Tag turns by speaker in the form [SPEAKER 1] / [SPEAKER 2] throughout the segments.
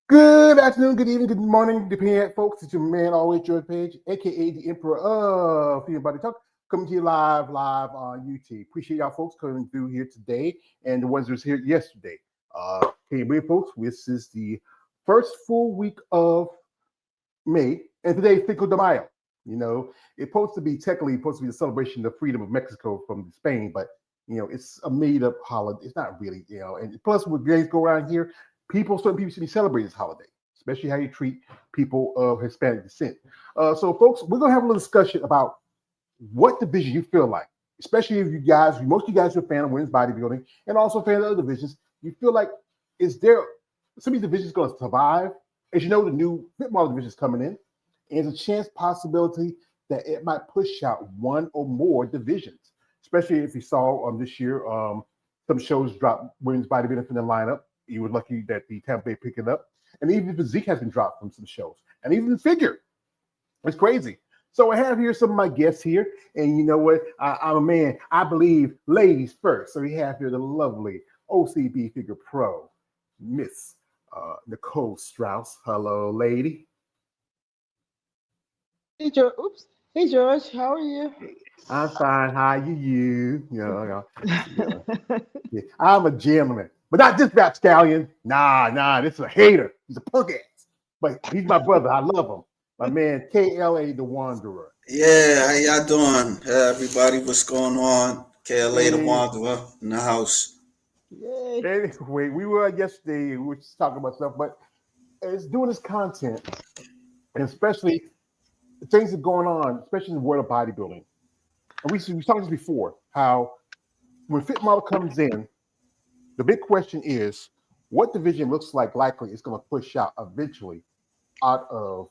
[SPEAKER 1] Good afternoon, good evening, good morning, depending on folks. It's your man, always George Page, aka the Emperor of Female Body Talk, coming to you live on YouTube. Appreciate y'all folks coming through here today, and the ones that was here yesterday. Can you believe, folks? This is the first full week of May, and today is Cinco de Mayo. You know, it's supposed to be the celebration of freedom of Mexico from Spain, but it's a made-up holiday. It's not really, and plus when days go around here, certain people should be celebrating this holiday, especially how you treat people of Hispanic descent. So, folks, we're gonna have a little discussion about what division you feel like, especially if most of you guys are a fan of women's bodybuilding and also a fan of other divisions. You feel like is there some of these divisions going to survive? As you know, the new fit model division is coming in, and there's a possibility that it might push out one or more divisions, especially if you saw this year some shows drop women's bodybuilding from the lineup. You were lucky that the Tampa Bay picked it up. And even physique has been dropped from some shows. And even figure. It's crazy. So I have here some of my guests here. And you know what? I'm a man. I believe ladies first. So we have here the lovely OCB Figure Pro, Miss Nicole Strauss. Hello, lady.
[SPEAKER 2] Hey, George. Oops. Hey, George. How are you?
[SPEAKER 1] I'm fine. How are you? Yeah. I'm a gentleman. But not this rapscallion. Nah, this is a hater. He's a punk ass. But he's my brother. I love him. My man, KLA the Wanderer.
[SPEAKER 3] Yeah, how y'all doing? Hey, everybody, what's going on? KLA the Wanderer in the house.
[SPEAKER 2] Yay.
[SPEAKER 1] Anyway, we were yesterday, we were just talking about stuff, but it's doing this content, and especially the things that are going on, especially in the world of bodybuilding. And we talked this before, how when Fit Model comes in, the big question is, what division looks like likely is going to push out eventually out of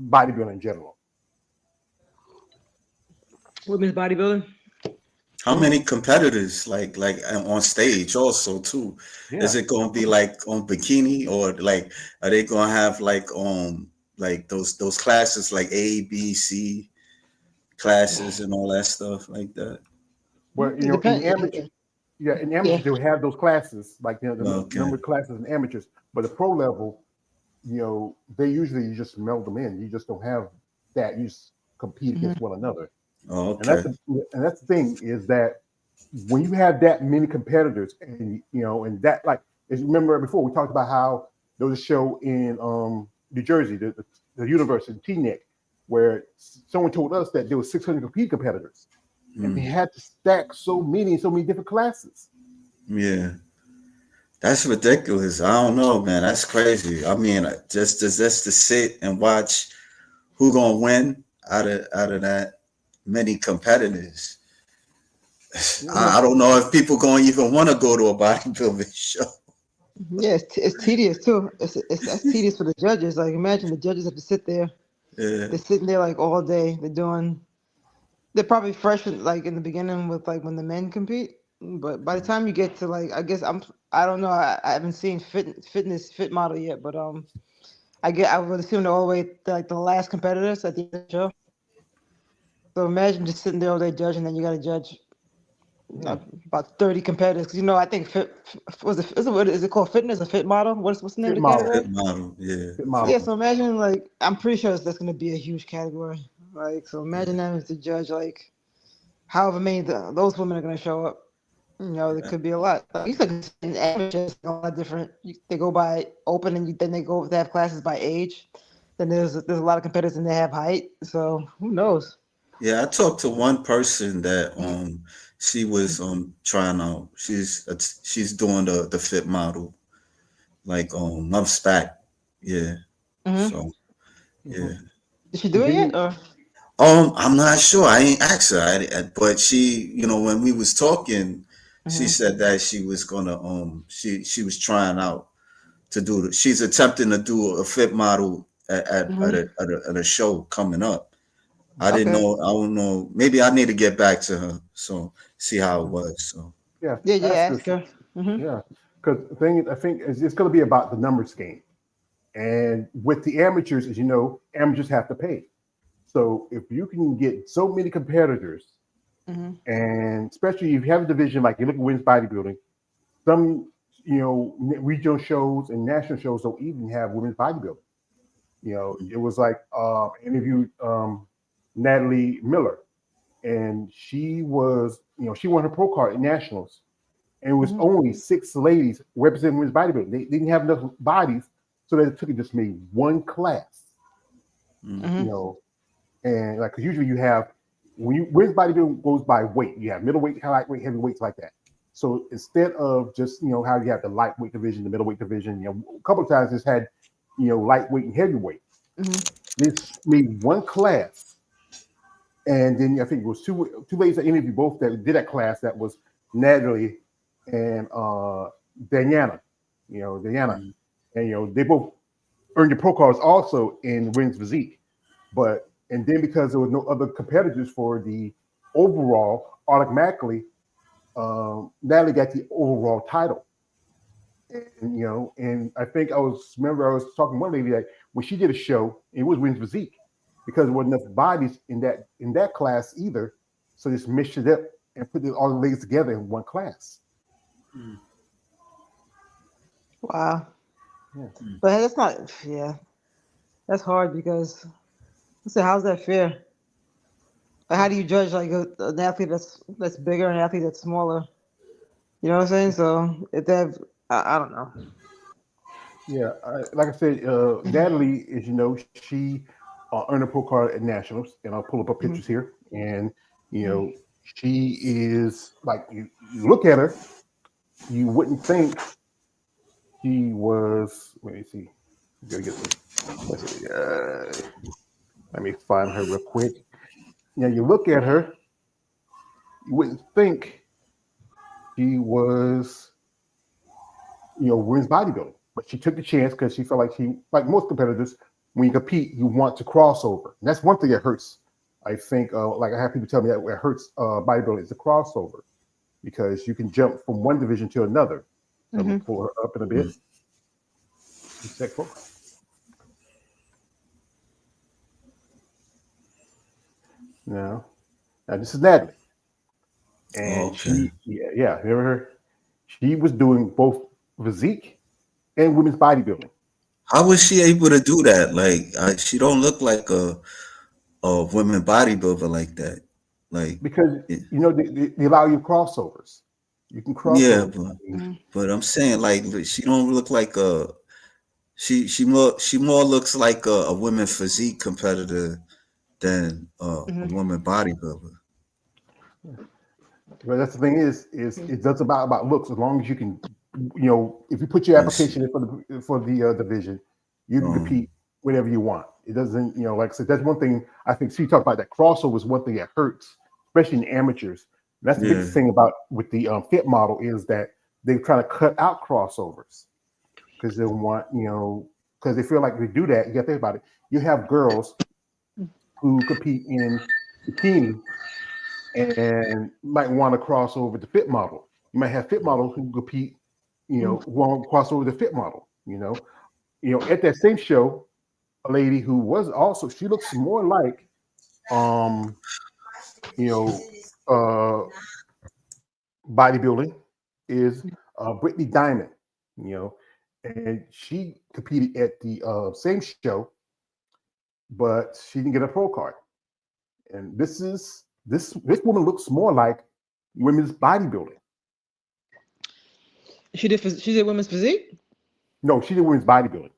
[SPEAKER 1] bodybuilding in general?
[SPEAKER 2] Women's bodybuilding.
[SPEAKER 3] How many competitors like on stage also too?
[SPEAKER 1] Yeah.
[SPEAKER 3] Is it going to be like on bikini, or like are they going to have like those classes like A, B, C classes and all that stuff like that?
[SPEAKER 1] Well, in amateur, in amateurs they will have those classes, like the number of classes in amateurs, but the pro level, they usually you just meld them in. You just don't have that. You just compete against one another.
[SPEAKER 3] Oh, okay.
[SPEAKER 1] And that's the thing is that when you have that many competitors, and and that as you remember before we talked about how there was a show in New Jersey, the University T-Neck, where someone told us that there was 600 competitors, and they had to stack so many different classes.
[SPEAKER 3] Yeah. That's ridiculous. I don't know, man. That's crazy. I mean, just to sit and watch who gonna win out of that many competitors. I don't know if people gonna even want to go to a bodybuilding show.
[SPEAKER 2] Yeah, it's tedious too. That's tedious for the judges. Like, imagine the judges have to sit there.
[SPEAKER 3] Yeah.
[SPEAKER 2] They're sitting there like all day. They're probably fresh like in the beginning with like when the men compete. But by the time you get to like, I don't know. I haven't seen fit model yet, but I would assume they're all the way to like the last competitors at the end of the show. So imagine just sitting there all day judging, and then you got to judge about 30 competitors. Because I think is it called fitness or fit model? What's the name of the category?
[SPEAKER 3] Fit model, yeah.
[SPEAKER 1] Fit model.
[SPEAKER 2] Yeah. So imagine like I'm pretty sure that's going to be a huge category. Like, so imagine them to judge like however many those women are going to show up. There could be a lot. Like, you said in amateurs, a lot different. They go by open, and then they have classes by age. Then there's a lot of competitors, and they have height. So who knows?
[SPEAKER 3] Yeah, I talked to one person that she was trying out. She's doing the fit model, like I'm SPAC. Yeah. So yeah.
[SPEAKER 2] Did she do it yet? Or?
[SPEAKER 3] I'm not sure. I ain't asked her, but she, when we was talking, she said that she was gonna she was trying out to do. She's attempting to do a fit model at a show coming up. I didn't know. I don't know. Maybe I need to get back to her, so see how it was. So
[SPEAKER 1] yeah,
[SPEAKER 2] ask her.
[SPEAKER 1] Yeah, because the thing is, I think it's going to be about the numbers game, and with the amateurs, as you know, amateurs have to pay. So if you can get so many competitors, and especially if you have a division like you look at women's bodybuilding, some regional shows and national shows don't even have women's bodybuilding. It was like interviewed Natalie Miller, and she was, she won her pro card at nationals, and it was only 6 ladies representing women's bodybuilding. They didn't have enough bodies, so they took and just made one class. And like, 'cause usually you have, women's bodybuilding goes by weight. You have middleweight, lightweight, heavyweights like that. So instead of just how you have the lightweight division, the middleweight division, a couple of times it's had lightweight and heavyweight. They made one class, and then I think it was two ladies that interviewed both that did that class. That was Natalie and Diana. Diana, and they both earned the pro cards also in women's physique, and then because there was no other competitors for the overall, automatically Natalie got the overall title. And I think I was talking to one lady that when she did a show, it was women's physique because there wasn't enough bodies in that class either. So just mixed it up and put all the ladies together in one class.
[SPEAKER 2] Wow. Yeah. But that's not, that's hard because, how's that fair? How do you judge like an athlete that's bigger and an athlete that's smaller? You know what I'm saying? So if they have, I don't know.
[SPEAKER 1] Yeah, like I said, Natalie is, she earned a pro card at nationals, and I'll pull up her pictures here. And she is like, you look at her, you wouldn't think she was. Let me see. Gotta get some. Let's see. Let me find her real quick. You look at her, you wouldn't think she was, women's bodybuilding, but she took the chance because she felt like like most competitors, when you compete, you want to cross over. And that's one thing that hurts. I think, like I have people tell me that it hurts bodybuilding is the crossover because you can jump from one division to another. So I'm gonna pull her up in a bit. Now this is Natalie, and she, remember her? She was doing both physique and women's bodybuilding.
[SPEAKER 3] How was she able to do that? Like, she don't look like a women bodybuilder like that. Like,
[SPEAKER 1] because they allow you crossovers. You can cross.
[SPEAKER 3] Yeah, but I'm saying like she don't look like a she more looks like a women physique competitor than a woman bodybuilder.
[SPEAKER 1] But that's the thing is it doesn't about looks as long as you can, if you put your application in for the division, you can compete whatever you want. It doesn't, like I said, that's one thing I think. So you talk about that crossover is one thing that hurts, especially in amateurs. That's the biggest thing about with the fit model is that they're trying to cut out crossovers because they want, because they feel like if they do that, you got to think about it. You have girls who compete in bikini and might want to cross over the fit model. You might have fit models who compete, want to cross over the fit model. At that same show, a lady who was also, she looks more like, bodybuilding is Brittany Diamond, and she competed at the same show, but she didn't get a pro card. And this woman looks more like women's bodybuilding.
[SPEAKER 2] She did women's physique?
[SPEAKER 1] No, she did women's bodybuilding.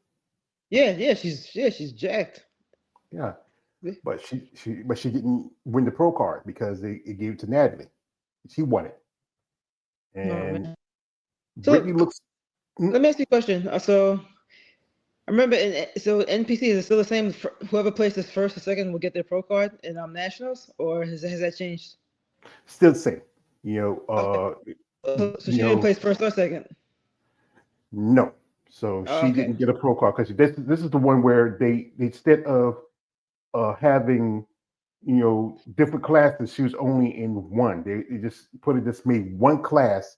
[SPEAKER 2] Yeah, she's jacked.
[SPEAKER 1] Yeah, but she didn't win the pro card because it gave it to Natalie. She won it. And Brittany looks.
[SPEAKER 2] Let me ask you a question. So I remember, so NPC, is it still the same? Whoever places first or second will get their pro card in nationals, or has that changed?
[SPEAKER 1] Still the same.
[SPEAKER 2] So she didn't place first or second.
[SPEAKER 1] No, so she didn't get a pro card because this is the one where they instead of having different classes, she was only in one. They just made one class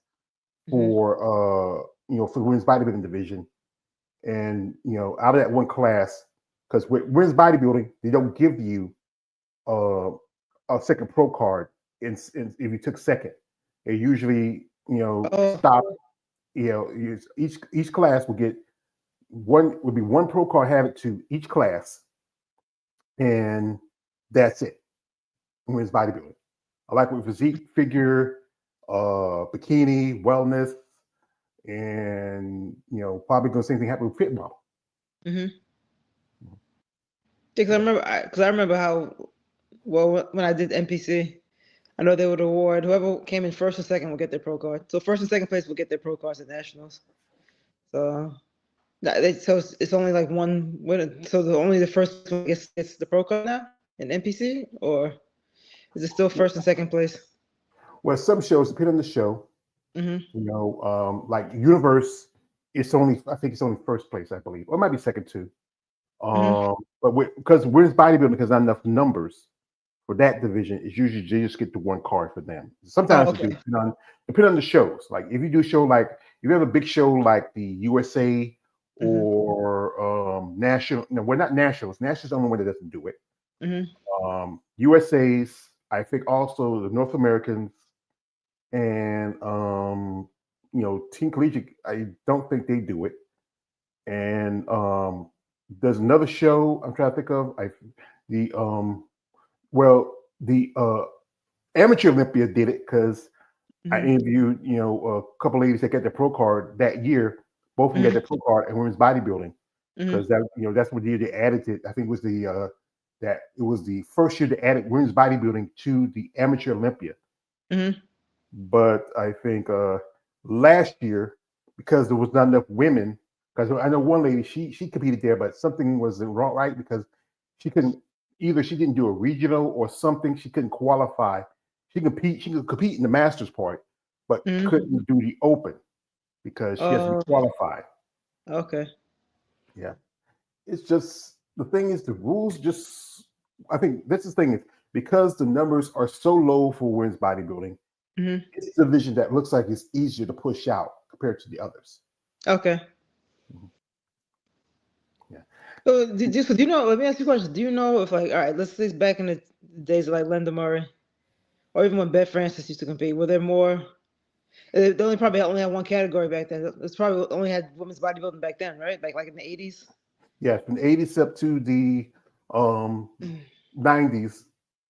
[SPEAKER 1] for for the women's bodybuilding division, and out of that one class, because with women's bodybuilding they don't give you a second pro card if you took second. They usually stop each class will get one pro card, have it to each class, and that's it. Women's bodybuilding. I like with physique, figure, bikini, wellness, and probably going to same thing happen with fit model.
[SPEAKER 2] Mm-hmm. Because I remember how when I did NPC, I know they would award whoever came in first or second will get their pro card. So first and second place will get their pro cards at nationals. So it's only like one winner. So only the first one gets the pro card now in NPC, or is it still first and second place?
[SPEAKER 1] Well, some shows depend on the show.
[SPEAKER 2] Mm-hmm.
[SPEAKER 1] Like Universe, I think it's only first place, I believe, or it might be second too. But because women's bodybuilding, because not enough numbers for that division, it's usually you just get the one card for them. Sometimes
[SPEAKER 2] okay.
[SPEAKER 1] depend on the shows. Like if you do a show like if you have a big show like the USA or national, no, we're not nationals. Nationals the only one that doesn't do it. USA's, I think also the North Americans and Team Collegiate, I don't think they do it. And there's another show I'm trying to think of. The Amateur Olympia did it because I interviewed a couple ladies that got their pro card that year. Both of them got their pro card in women's bodybuilding because that's what year they added it. I think it was the first year they added women's bodybuilding to the Amateur Olympia. But I think last year, because there was not enough women, because I know one lady, she competed there, but something wasn't wrong, right? Because she didn't do a regional or something. She couldn't qualify. She could compete in the Masters part, but couldn't do the Open because she has to be qualified.
[SPEAKER 2] Okay.
[SPEAKER 1] Yeah. It's just, the thing is, the rules just, I think that's the thing is, because the numbers are so low for women's bodybuilding, it's a division that looks like it's easier to push out compared to the others.
[SPEAKER 2] Okay.
[SPEAKER 1] Yeah.
[SPEAKER 2] So, do you know? Let me ask you a question. Do you know if, like, all right, let's say back in the days of like Linda Murray, or even when Beth Francis used to compete, were there more? They probably only had one category back then. It's probably only had women's bodybuilding back then, right? Like in the 80s.
[SPEAKER 1] Yeah, from the 80s up to the 90s,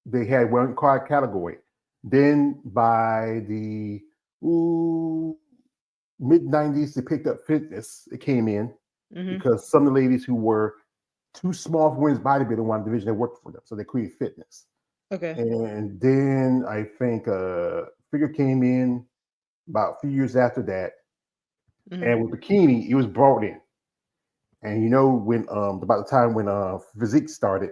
[SPEAKER 1] they had one card category. Then by the mid 90s, they picked up Fittest. It came in because some of the ladies who were too small for women's bodybuilding wanted division that worked for them, so they created Fitness.
[SPEAKER 2] Okay.
[SPEAKER 1] And then I think Figure came in about a few years after that, and with bikini, it was brought in. And when about the time when physique started,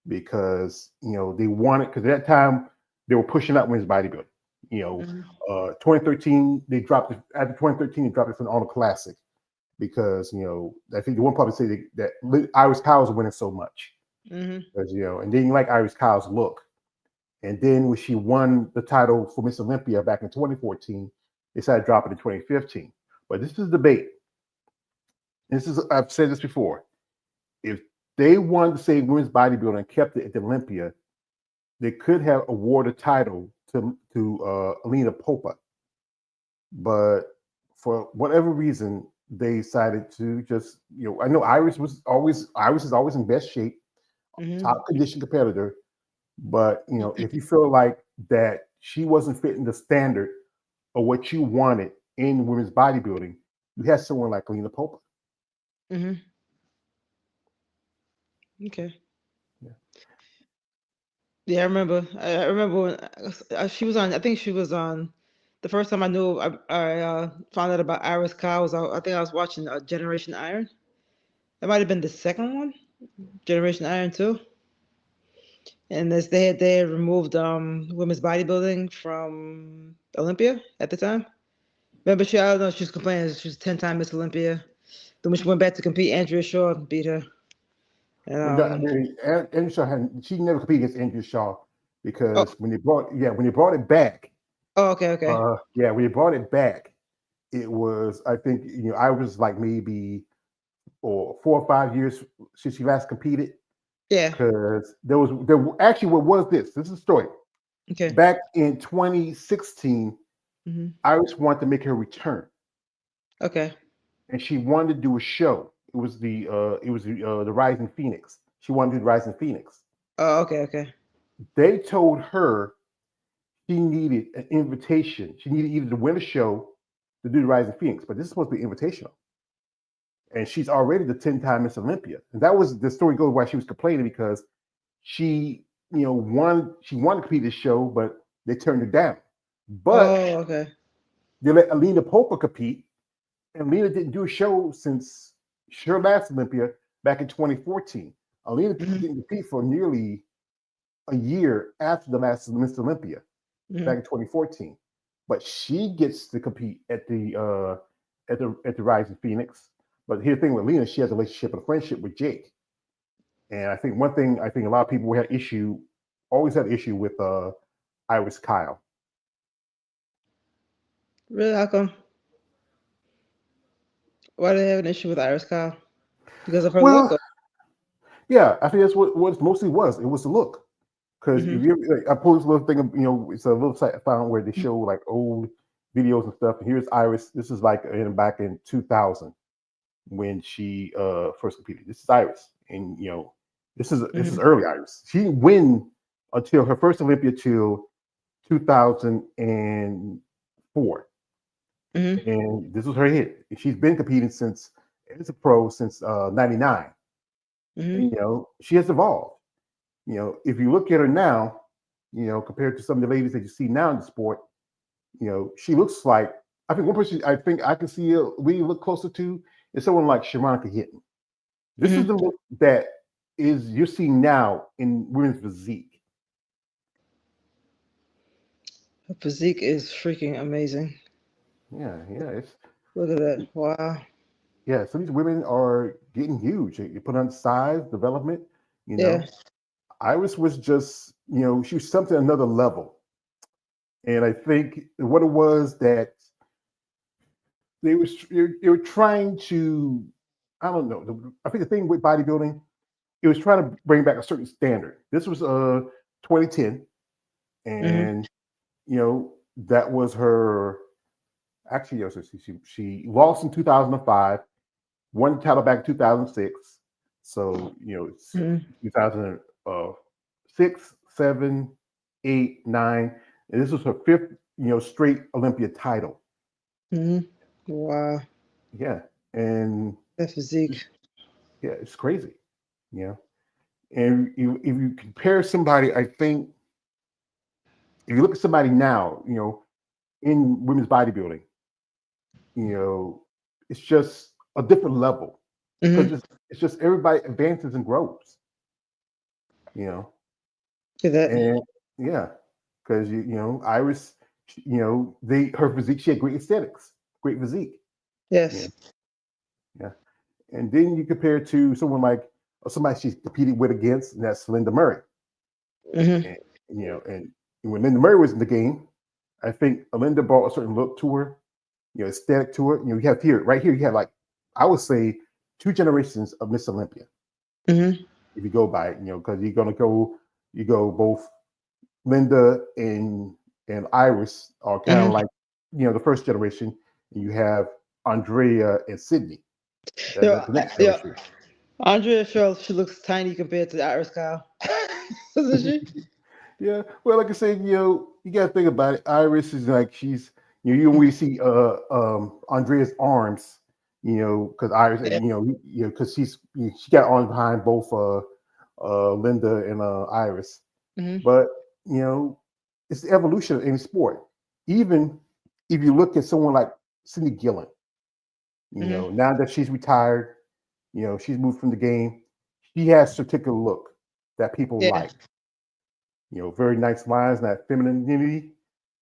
[SPEAKER 1] because they wanted, because at that time they were pushing out women's bodybuilding. 2013 they dropped it. After 2013 they dropped it from the Honor Classic because I think the one probably say that Iris Kyle's winning so much because and they didn't like Iris Kyle's look. And then when she won the title for Miss Olympia back in 2014, they started dropping in 2015. But this is a debate. I've said this before. If they wanted to say women's bodybuilding and kept it at the Olympia, they could have awarded a title to Alina Popa. But for whatever reason, they decided to just, I know Iris is always in best shape, top condition competitor. But if you feel like that she wasn't fitting the standard of what you wanted in women's bodybuilding, you had someone like Alina Popa.
[SPEAKER 2] Okay.
[SPEAKER 1] Yeah.
[SPEAKER 2] Yeah, I remember. I remember when she was on. I think she was on. The first time I knew, I found out about Iris Kyle was. I think I was watching Generation Iron. It might have been the second one, Generation Iron 2. And they had removed women's bodybuilding from Olympia at the time. Remember, I don't know, she was complaining she was 10-time Miss Olympia. Then when she went back to compete, Andrea Shaw beat her. And,
[SPEAKER 1] Andrea Shaw she never competed against Andrea Shaw because when they brought it back.
[SPEAKER 2] Oh, okay.
[SPEAKER 1] When they brought it back, it was, I think, I was like maybe 4 or 5 years since she last competed.
[SPEAKER 2] Yeah.
[SPEAKER 1] Because actually, what was this? This is a story.
[SPEAKER 2] Okay.
[SPEAKER 1] Back in 2016, Iris wanted to make her return.
[SPEAKER 2] Okay.
[SPEAKER 1] and she wanted to do a show. It was the Rising Phoenix. She wanted to do the Rising Phoenix.
[SPEAKER 2] Oh, okay, okay.
[SPEAKER 1] They told her she needed an invitation. She needed either to win a show to do the Rising Phoenix, but this is supposed to be invitational. And she's already the 10-time Miss Olympia. And that was the story goes why she was complaining because she, she wanted to compete this show, but they turned her down. But
[SPEAKER 2] Oh, okay.
[SPEAKER 1] they let Alina Popa compete, and Alina didn't do a show since her last Olympia back in 2014. Alina
[SPEAKER 2] Mm-hmm.
[SPEAKER 1] didn't compete for nearly a year after the last Miss Olympia back in 2014. But she gets to compete at the Rising Phoenix. But here's the thing with Lena, she has a relationship and a friendship with Jake. And I think one thing I think a lot of people always had issue with Iris Kyle.
[SPEAKER 2] Really? How come? Why do they have an issue with Iris Kyle? Because of her look?
[SPEAKER 1] Well, yeah, I think that's what it mostly was. It was the look. Because if you I pulled this little thing, it's a little site I found where they show like old videos and stuff. And here's Iris. This is like back in 2000 when she first competed. This is Iris, and this is early Iris. She didn't win until her first Olympia till 2004, and this was her hit. She's been competing since as a pro since '99. And, she has evolved. If you look at her now, compared to some of the ladies that you see now in the sport, she looks like I think one person I think I can see we look closer to is someone like Sharonica Hinton. This is the look that you're seeing now in women's physique.
[SPEAKER 2] Her physique is freaking amazing.
[SPEAKER 1] Yeah.
[SPEAKER 2] Look at that. Wow.
[SPEAKER 1] Yeah, so these women are getting huge. You put on size, development,
[SPEAKER 2] Yeah.
[SPEAKER 1] Iris was just, she was something another level. And I think what it was that they were trying to, I don't know. I think the thing with bodybuilding, it was trying to bring back a certain standard. This was 2010, and that was her. Actually, yes, she lost in 2005, won the title back in 2006. So it's 2006, 7, 8, 9, and this was her fifth straight Olympia title.
[SPEAKER 2] Wow.
[SPEAKER 1] Yeah, and
[SPEAKER 2] that physique.
[SPEAKER 1] Yeah, it's crazy. And if you compare somebody, I think if you look at somebody now, in women's bodybuilding, it's just a different level because it's just everybody advances and grows.
[SPEAKER 2] Look at that.
[SPEAKER 1] And yeah, because Iris, her physique, she had great aesthetics, great physique.
[SPEAKER 2] Yes.
[SPEAKER 1] Yeah. And then you compare it to someone like somebody she's competed with against, and that's Linda Murray. And, and when Linda Murray was in the game, I think Linda brought a certain look to her, aesthetic to her. You have right here, you have like, I would say 2 generations of Miss Olympia. If you go by it, because you go both Linda and Iris are kind of like, the first generation, and you have Andrea and Sydney. That's the next generation.
[SPEAKER 2] Andrea Charles, she looks tiny compared to Iris Kyle. Doesn't she?
[SPEAKER 1] Yeah. Well, like I said, you got to think about it. Iris is like she's you when you see Andrea's arms, because Iris, because she got arms behind both Linda and Iris. But it's the evolution of any sport. Even if you look at someone like Cindy Gillen, now that she's retired, she's moved from the game. She has a particular look that people like. Very nice lines, that femininity.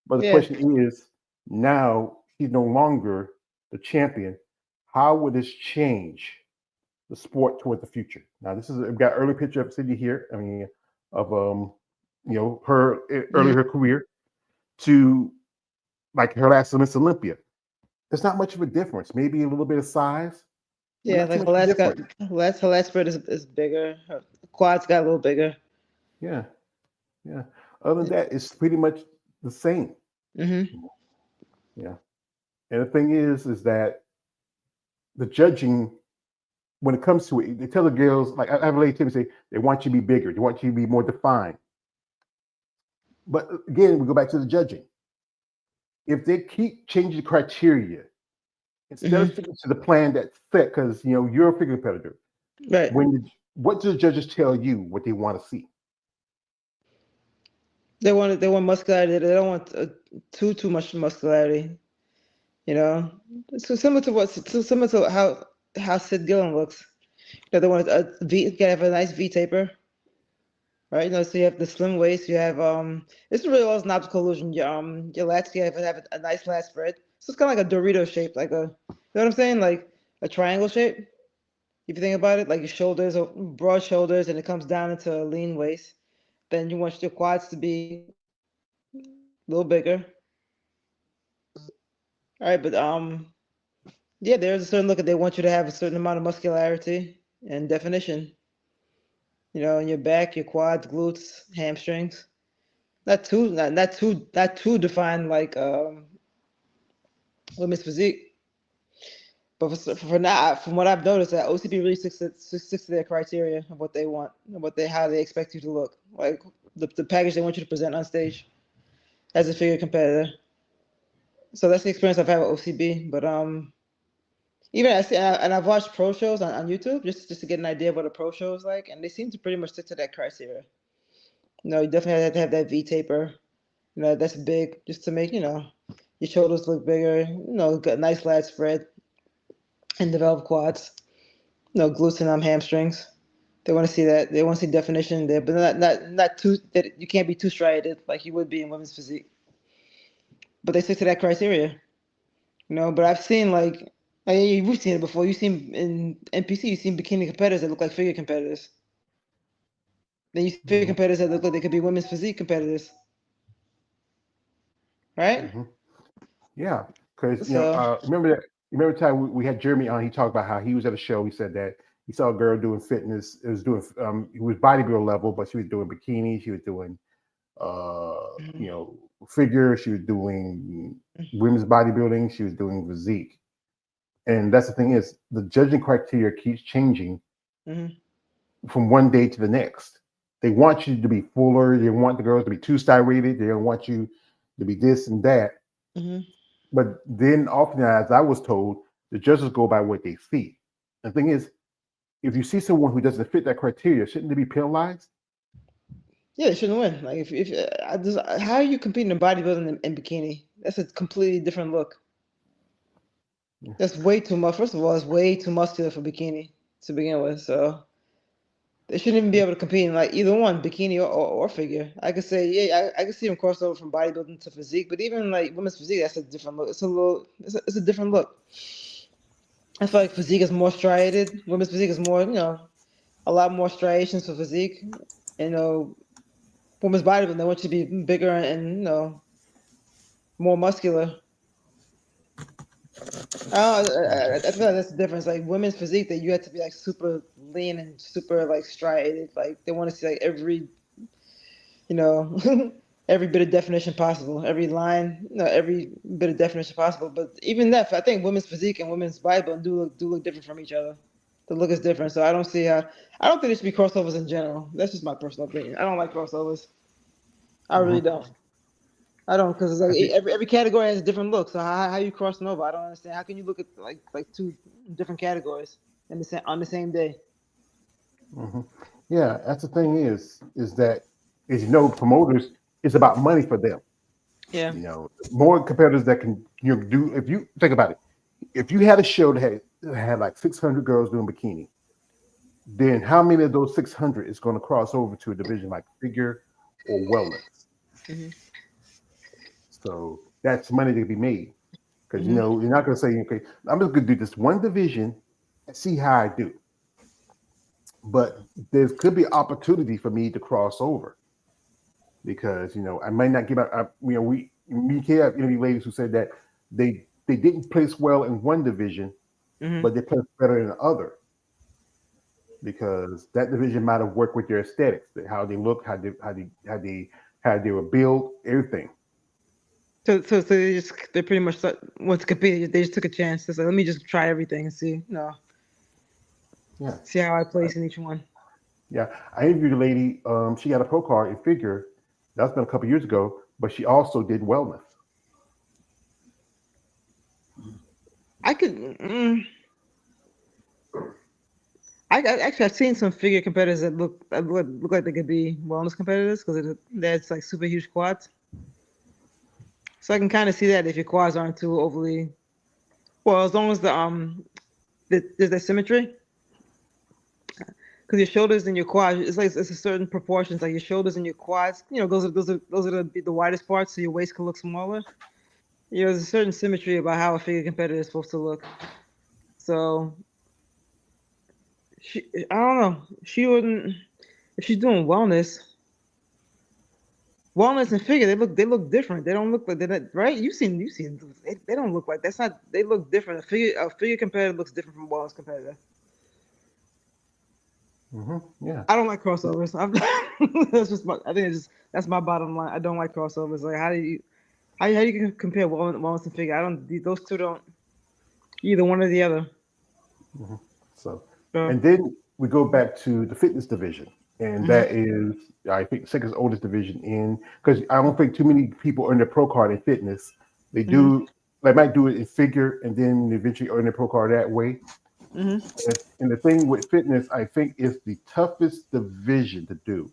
[SPEAKER 1] But the question is, now she's no longer the champion. How would this change the sport toward the future? Now, we've got early picture of Cindy here. I mean, of her early her career to like her last Miss Olympia. There's not much of a difference. Maybe a little bit of size.
[SPEAKER 2] Yeah, like her last spread is bigger. Her quads got a little bigger.
[SPEAKER 1] Yeah. Other than that, it's pretty much the same. Yeah. And the thing is that the judging when it comes to it, they tell the girls, like I have a lady tell me, say they want you to be bigger, they want you to be more defined. But again, we go back to the judging. If they keep changing the criteria instead of
[SPEAKER 2] Hmm.
[SPEAKER 1] sticking to the plan that's set, because you're a figure competitor.
[SPEAKER 2] Right.
[SPEAKER 1] What do the judges tell you what they want to see?
[SPEAKER 2] They want muscularity. They don't want too much muscularity. You know, so similar to how Sid Gillen looks. They want a V. You gotta have a nice V taper, right? So you have the slim waist. You have This really was an optical illusion. Your lats, you have a nice lat spread. So it's kind of like a Dorito shape, like a, you know what I'm saying, like a triangle shape. If you think about it, like your shoulders are broad shoulders, and it comes down into a lean waist. Then you want your quads to be a little bigger. All right, but yeah, there's a certain look that they want you to have a certain amount of muscularity and definition. In your back, your quads, glutes, hamstrings. Not too defined like women's physique. But for now, from what I've noticed, that OCB really sticks to their criteria of what they want, and how they expect you to look, like the package they want you to present on stage as a figure competitor. So that's the experience I've had with OCB. But even I see, and I've watched pro shows on YouTube just to get an idea of what a pro show is like, and they seem to pretty much stick to that criteria. You definitely have to have that V taper. That's big just to make your shoulders look bigger. Got a nice lat spread and develop quads. Glutes and hamstrings. They want to see that. They want to see definition there, but not too that you can't be too striated like you would be in women's physique. But they stick to that criteria. But I've seen we've seen it before. You've seen in NPC, you've seen bikini competitors that look like figure competitors. Then you see figure
[SPEAKER 1] Mhm,
[SPEAKER 2] competitors that look like they could be women's physique competitors, right?
[SPEAKER 1] mhm. Yeah, because
[SPEAKER 2] So,
[SPEAKER 1] remember that. Remember the time we had Jeremy on? He talked about how he was at a show. He said that he saw a girl doing fitness. It was doing it was bodybuilder level, but she was doing bikini. She was doing
[SPEAKER 2] mhm,
[SPEAKER 1] figure. She was doing women's bodybuilding. She was doing physique. And that's the thing is the judging criteria keeps changing
[SPEAKER 2] mhm,
[SPEAKER 1] from one day to the next. They want you to be fuller. They want the girls to be two-star rated. They don't want you to be this and that.
[SPEAKER 2] mhm.
[SPEAKER 1] But then often, as I was told, the judges go by what they see. The thing is, if you see someone who doesn't fit that criteria, shouldn't they be penalized?
[SPEAKER 2] Yeah, they shouldn't win. Like if how are you competing in bodybuilding in bikini? That's a completely different look. That's way too much. First of all, it's way too muscular for bikini to begin with. So they shouldn't even be able to compete in like either one, bikini or figure. I could say, yeah, I could see them cross over from bodybuilding to physique, but even like women's physique, that's a different look. It's a different look. I feel like physique is more striated. Women's physique is more, a lot more striations for physique. You know, women's bodybuilding, they want you to be bigger and more muscular. I feel like that's the difference. Like women's physique, that you have to be like super lean and super like striated. Like they want to see like every, you know, every bit of definition possible, every line, every bit of definition possible. But even that, I think women's physique and women's bodybuilding do look different from each other. The look is different, so I don't see how. I don't think there should be crossovers in general. That's just my personal opinion. I don't like crossovers. I really
[SPEAKER 1] Mhm.
[SPEAKER 2] don't. I don't, because it's
[SPEAKER 1] I
[SPEAKER 2] like
[SPEAKER 1] think.
[SPEAKER 2] every category has a different look. So how you crossing over? I don't understand. How can you look at like two different categories in the same on the same day?
[SPEAKER 1] Mhm. Yeah, that's the thing is that as promoters, it's about money for them.
[SPEAKER 2] Yeah.
[SPEAKER 1] More competitors that can do. If you think about it, if you had a show that had like 600 girls doing bikini, then how many of those 600 is going to cross over to a division like figure or wellness?
[SPEAKER 2] Mhm.
[SPEAKER 1] So that's money to be made because
[SPEAKER 2] Mhm.
[SPEAKER 1] you're not going to say, okay, I'm just going to do this one division and see how I do. But there could be opportunity for me to cross over because I might not give out. We can't have any ladies who said that they didn't place well in one division,
[SPEAKER 2] Mhm.
[SPEAKER 1] but they placed better in the other because that division might have worked with their aesthetics, how they look, how they were built, everything.
[SPEAKER 2] So they pretty much want to compete. They just took a chance. They said, let me just try everything and see, see how I place in each one.
[SPEAKER 1] Yeah, I interviewed a lady. She got a pro card in figure. That's been a couple years ago, but she also did wellness.
[SPEAKER 2] I could. Actually I've seen some figure competitors that look like they could be wellness competitors because that's like super huge quads. So I can kind of see that if your quads aren't too overly well, as long as there's that symmetry. Because your shoulders and your quads, it's a certain proportions. Like your shoulders and your quads, those are the widest parts, so your waist can look smaller. There's a certain symmetry about how a figure competitor is supposed to look. So I don't know. She wouldn't if she's doing wellness and figure. They look different. They don't look like they're right. You've seen. They don't look like that's not. They look different. A figure competitor looks different from a wellness competitor.
[SPEAKER 1] Yeah.
[SPEAKER 2] I don't like crossovers. That's just I think that's my bottom line. I don't like crossovers. Like how you compare wellness and figure? Those two don't either one or the other.
[SPEAKER 1] So,
[SPEAKER 2] So,
[SPEAKER 1] and then we go back to the fitness division, and that is, I think, the second oldest division in, because I don't think too many people earn their pro card in fitness. They do, they might do it in figure, and then eventually earn their pro card that way. And the thing with fitness, I think, is the toughest division to do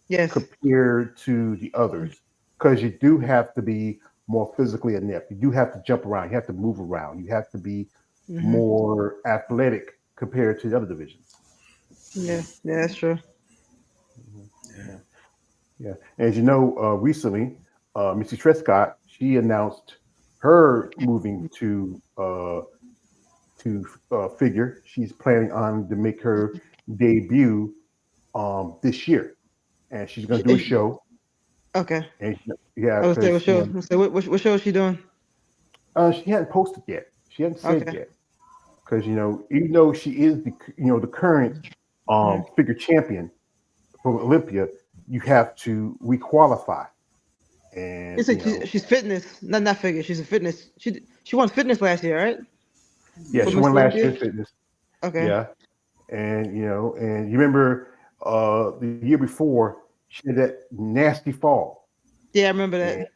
[SPEAKER 2] yes.
[SPEAKER 1] compared to the others, because you do have to be more physically inept. You do have to jump around. You have to move around. You have to be more athletic compared to the other divisions.
[SPEAKER 2] Yeah, that's true.
[SPEAKER 1] Yeah. As you know, recently, Missy Trescott, she announced her moving to figure. She's planning on to make her debut this year, and she's going to do a show.
[SPEAKER 2] Okay.
[SPEAKER 1] And yeah,
[SPEAKER 2] I was say
[SPEAKER 1] because
[SPEAKER 2] what show? What show is she doing?
[SPEAKER 1] she hadn't posted yet. She hadn't said
[SPEAKER 2] Okay.
[SPEAKER 1] yet because even though she is the current figure champion from Olympia, you have to requalify. And
[SPEAKER 2] It's like she's fitness, not figure. She's a fitness. She won fitness last year, right?
[SPEAKER 1] yeah,
[SPEAKER 2] For
[SPEAKER 1] she
[SPEAKER 2] Miss
[SPEAKER 1] won last year
[SPEAKER 2] Olympia.
[SPEAKER 1] in fitness.
[SPEAKER 2] Okay.
[SPEAKER 1] Yeah, and you remember the year before she had that nasty fall.
[SPEAKER 2] Yeah, I remember
[SPEAKER 1] And
[SPEAKER 2] that.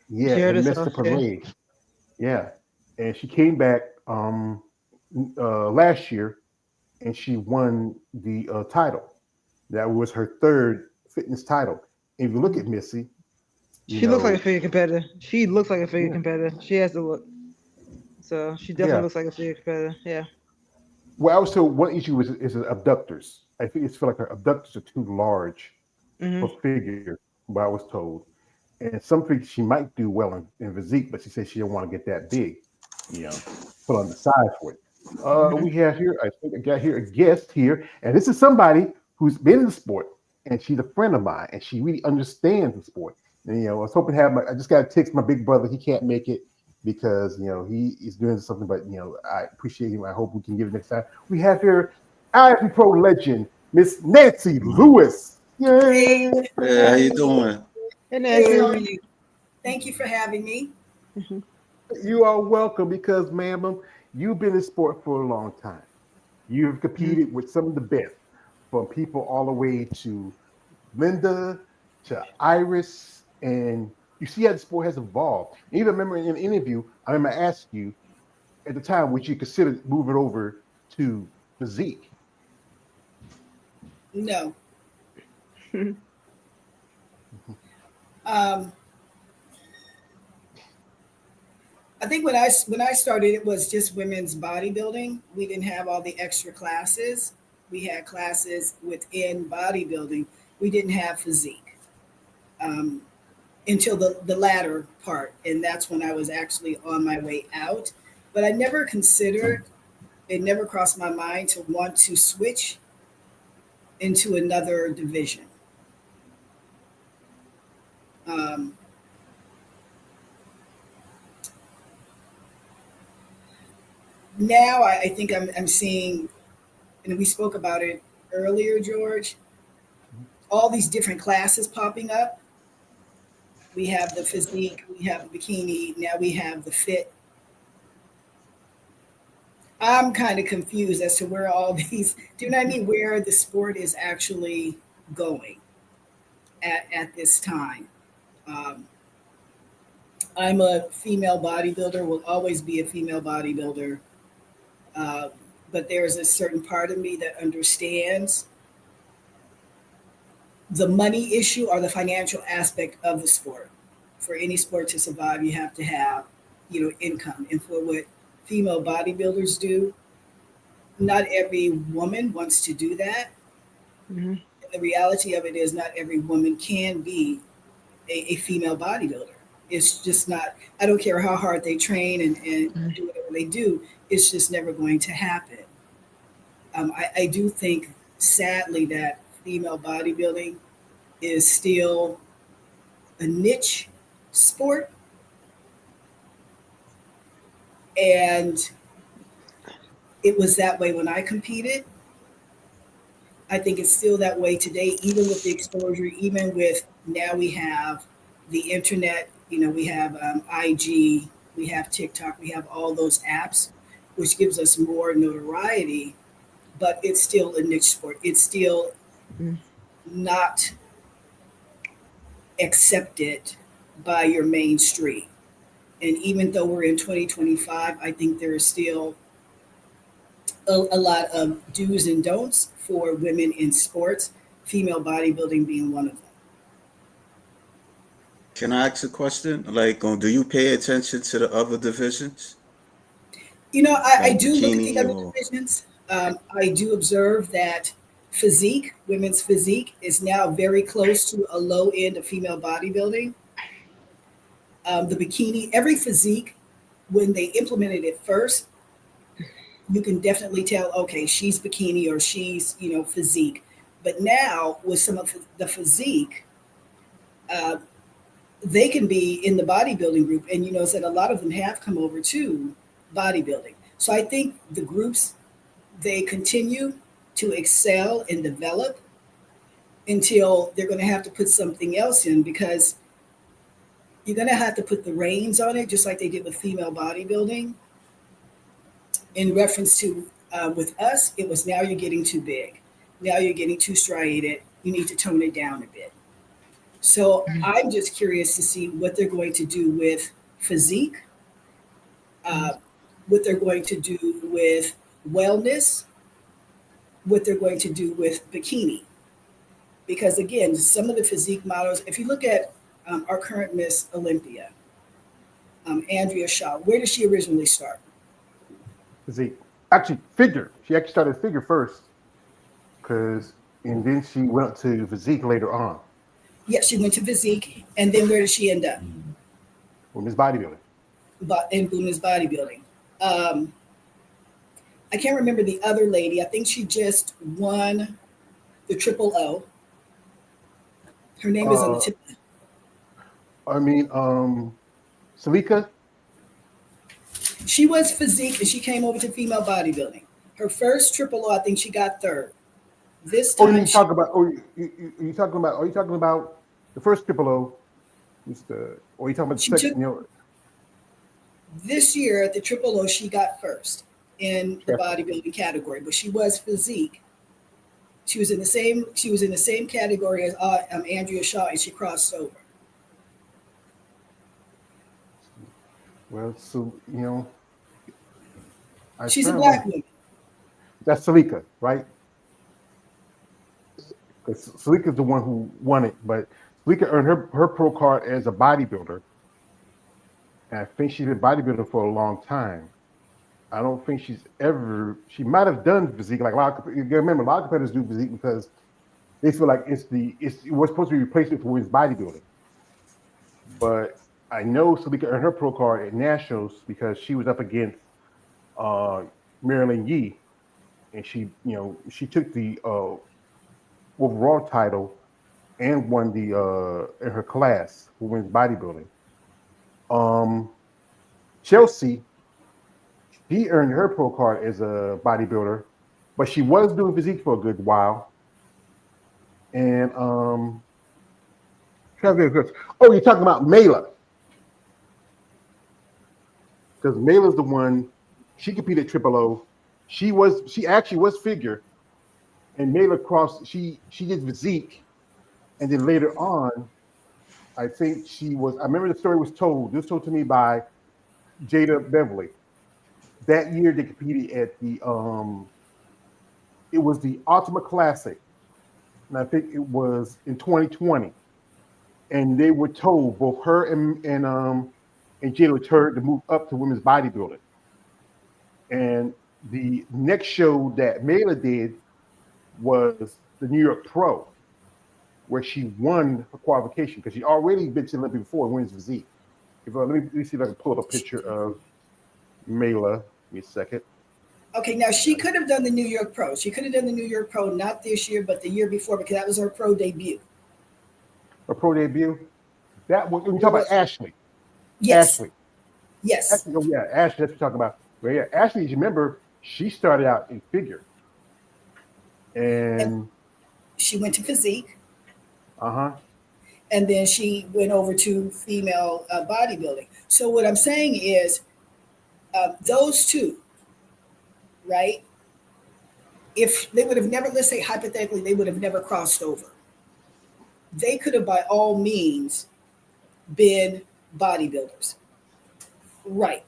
[SPEAKER 1] yeah,
[SPEAKER 2] She hurt
[SPEAKER 1] and missed the
[SPEAKER 2] herself. Yeah.
[SPEAKER 1] parade. Yeah, and she came back last year and she won the title. That was her third fitness title. If you look at Missy, you
[SPEAKER 2] She looks like a
[SPEAKER 1] know,
[SPEAKER 2] figure competitor. She looks like a figure
[SPEAKER 1] yeah,
[SPEAKER 2] competitor. She has the look. So she definitely
[SPEAKER 1] yeah.
[SPEAKER 2] looks like a figure competitor. Yeah.
[SPEAKER 1] Well, I was told one issue is her abductors. I think it's feel like her abductors are too large for figure. What I was told, and something she might do well in physique, but she says she don't want to get that big, you know, put on the size for it. We have here, I think I got here a guest here, and this is somebody who's been in the sport, and she's a friend of mine, and she really understands the sport. And I was hoping to have I just got to text my big brother. He can't make it because he is doing something, but I appreciate him. I hope we can give it next time. We have here IFB Pro legend, Miss Nancy Lewis.
[SPEAKER 4] Hey,
[SPEAKER 1] Yay!
[SPEAKER 3] Yeah, how you doing?
[SPEAKER 2] Hey
[SPEAKER 4] hey, how are
[SPEAKER 2] Nancy.
[SPEAKER 4] you? Thank you for having me.
[SPEAKER 1] You are welcome because, ma'am, you've been in sport for a long time. You've competed with some of the best, from people all the way to Linda to Iris, and you see how the sport has evolved. And even remember in an interview, I remember asking you at the time, would you consider moving over to physique?
[SPEAKER 4] No. Um, I think when I started, it was just women's bodybuilding. We didn't have all the extra classes. We had classes within bodybuilding. We didn't have physique um, until the latter part, and that's when I was actually on my way out. But I never considered. It never crossed my mind to want to switch into another division. Um, Now I think I'm seeing, and we spoke about it earlier, George, all these different classes popping up. We have the physique, we have the bikini, now we have the fit. I'm kind of confused as to where all these, do you know what I mean? Where the sport is actually going at this time. Um, I'm a female bodybuilder, will always be a female bodybuilder. Uh, but there's a certain part of me that understands the money issue or the financial aspect of the sport. For any sport to survive, you have to have, income. And for what female bodybuilders do, not every woman wants to do that.
[SPEAKER 2] Mhm.
[SPEAKER 4] And the reality of it is, not every woman can be a female bodybuilder. It's just not, I don't care how hard they train and do whatever they do, it's just never going to happen. I do think, sadly, that female bodybuilding is still a niche sport. And it was that way when I competed. I think it's still that way today, even with the exposure, even with now we have the internet, we have IG, we have TikTok, we have all those apps, which gives us more notoriety, but it's still a niche sport. It's still
[SPEAKER 2] Mm.
[SPEAKER 4] not accepted by your mainstream. And even though we're in 2025, I think there is still a lot of do's and don'ts for women in sports, female bodybuilding being one of them.
[SPEAKER 3] Can I ask a question? Like, do you pay attention to the other divisions,
[SPEAKER 4] I
[SPEAKER 3] like
[SPEAKER 4] do look at the
[SPEAKER 3] bikini
[SPEAKER 4] other
[SPEAKER 3] or?
[SPEAKER 4] divisions. I do observe that physique, women's physique, is now very close to a low end of female bodybuilding. The bikini, every physique, when they implemented it first, you can definitely tell, okay, she's bikini or she's, physique. But now with some of the physique, uh, they can be in the bodybuilding group. And said a lot of them have come over to bodybuilding. So I think the groups, they continue to excel and develop until they're going to have to put something else in, because you're going to have to put the reins on it, just like they did with female bodybuilding. In reference to, with us, it was, now you're getting too big. Now you're getting too striated. You need to tone it down a bit. So I'm just curious to see what they're going to do with physique, uh, what they're going to do with wellness, what they're going to do with bikini. Because again, some of the physique models, if you look at our current Miss Olympia, Andrea Shaw, where did she originally start?
[SPEAKER 1] Physique. Actually, figure. She actually started figure first, and then she went to physique later on.
[SPEAKER 4] Yes, she went to physique, and then where did she end up?
[SPEAKER 1] Women's bodybuilding.
[SPEAKER 4] But in women's bodybuilding. Um, I can't remember the other lady. I think she just won the Triple O. Her name is on the
[SPEAKER 1] Uh,
[SPEAKER 4] tip.
[SPEAKER 1] I mean, Salika.
[SPEAKER 4] She was physique and she came over to female bodybuilding. Her first Triple O, I think she got third. This
[SPEAKER 1] Oh,
[SPEAKER 4] time
[SPEAKER 1] you talk about? Oh, you talking about? Are you talking about the first Triple O? Or you talking about the
[SPEAKER 4] she
[SPEAKER 1] second?
[SPEAKER 4] took, this year at the Triple O, she got first in the bodybuilding category, but she was physique. She was in the same. She was in the same category as Andrea Shaw, and she crossed over.
[SPEAKER 1] Well, so I
[SPEAKER 4] She's a
[SPEAKER 1] try
[SPEAKER 4] black
[SPEAKER 1] to.
[SPEAKER 4] woman.
[SPEAKER 1] That's Salika, right? Because Salika's the one who won it, but Salika earned her pro card as a bodybuilder. And I think she's been bodybuilding for a long time. I don't think she might have done physique. Like a lot of, you remember, a lot of competitors do physique because they feel like it was supposed to be replacement for women's bodybuilding. But I know Salika earned her pro card at nationals because she was up against uh, Marilyn Yee, and she took the overall title and won the in her class for women's bodybuilding. Um, Chelsea, she earned her pro card as a bodybuilder, but she was doing physique for a good while. And Oh, you're talking about Mela. Because Mela's the one, she competed Triple O. She actually was figure, and Mela crossed. She did physique, and then later on, I think she was. I remember the story was told. This was told to me by Jada Beverly. That year they competed at the it was the Ultimate Classic, and I think it was in 2020. And they were told, both her and Jada were told to move up to women's bodybuilding. And the next show that Mela did was the New York Pro, where she won her qualification because she already been to the Olympic before and wins physique. Let me see if I can pull up a picture of Mela. Give me a second.
[SPEAKER 4] Okay, now she could have done the New York Pro. She could have done the New York Pro, not this year, but the year before, because that was her pro debut.
[SPEAKER 1] Her pro debut? That was, we talk about Ashley.
[SPEAKER 4] Yes.
[SPEAKER 1] Ashley.
[SPEAKER 4] Yes.
[SPEAKER 1] Ashley, oh yeah, Ashley, that's what we're talking about. Well, yeah, Ashley, you remember, she started out in figure. And
[SPEAKER 4] she went to physique.
[SPEAKER 1] Uh-huh.
[SPEAKER 4] And then she went over to female bodybuilding. So what I'm saying is those two, right? If they would have never, let's say hypothetically, they would have never crossed over. They could have by all means been bodybuilders. Right.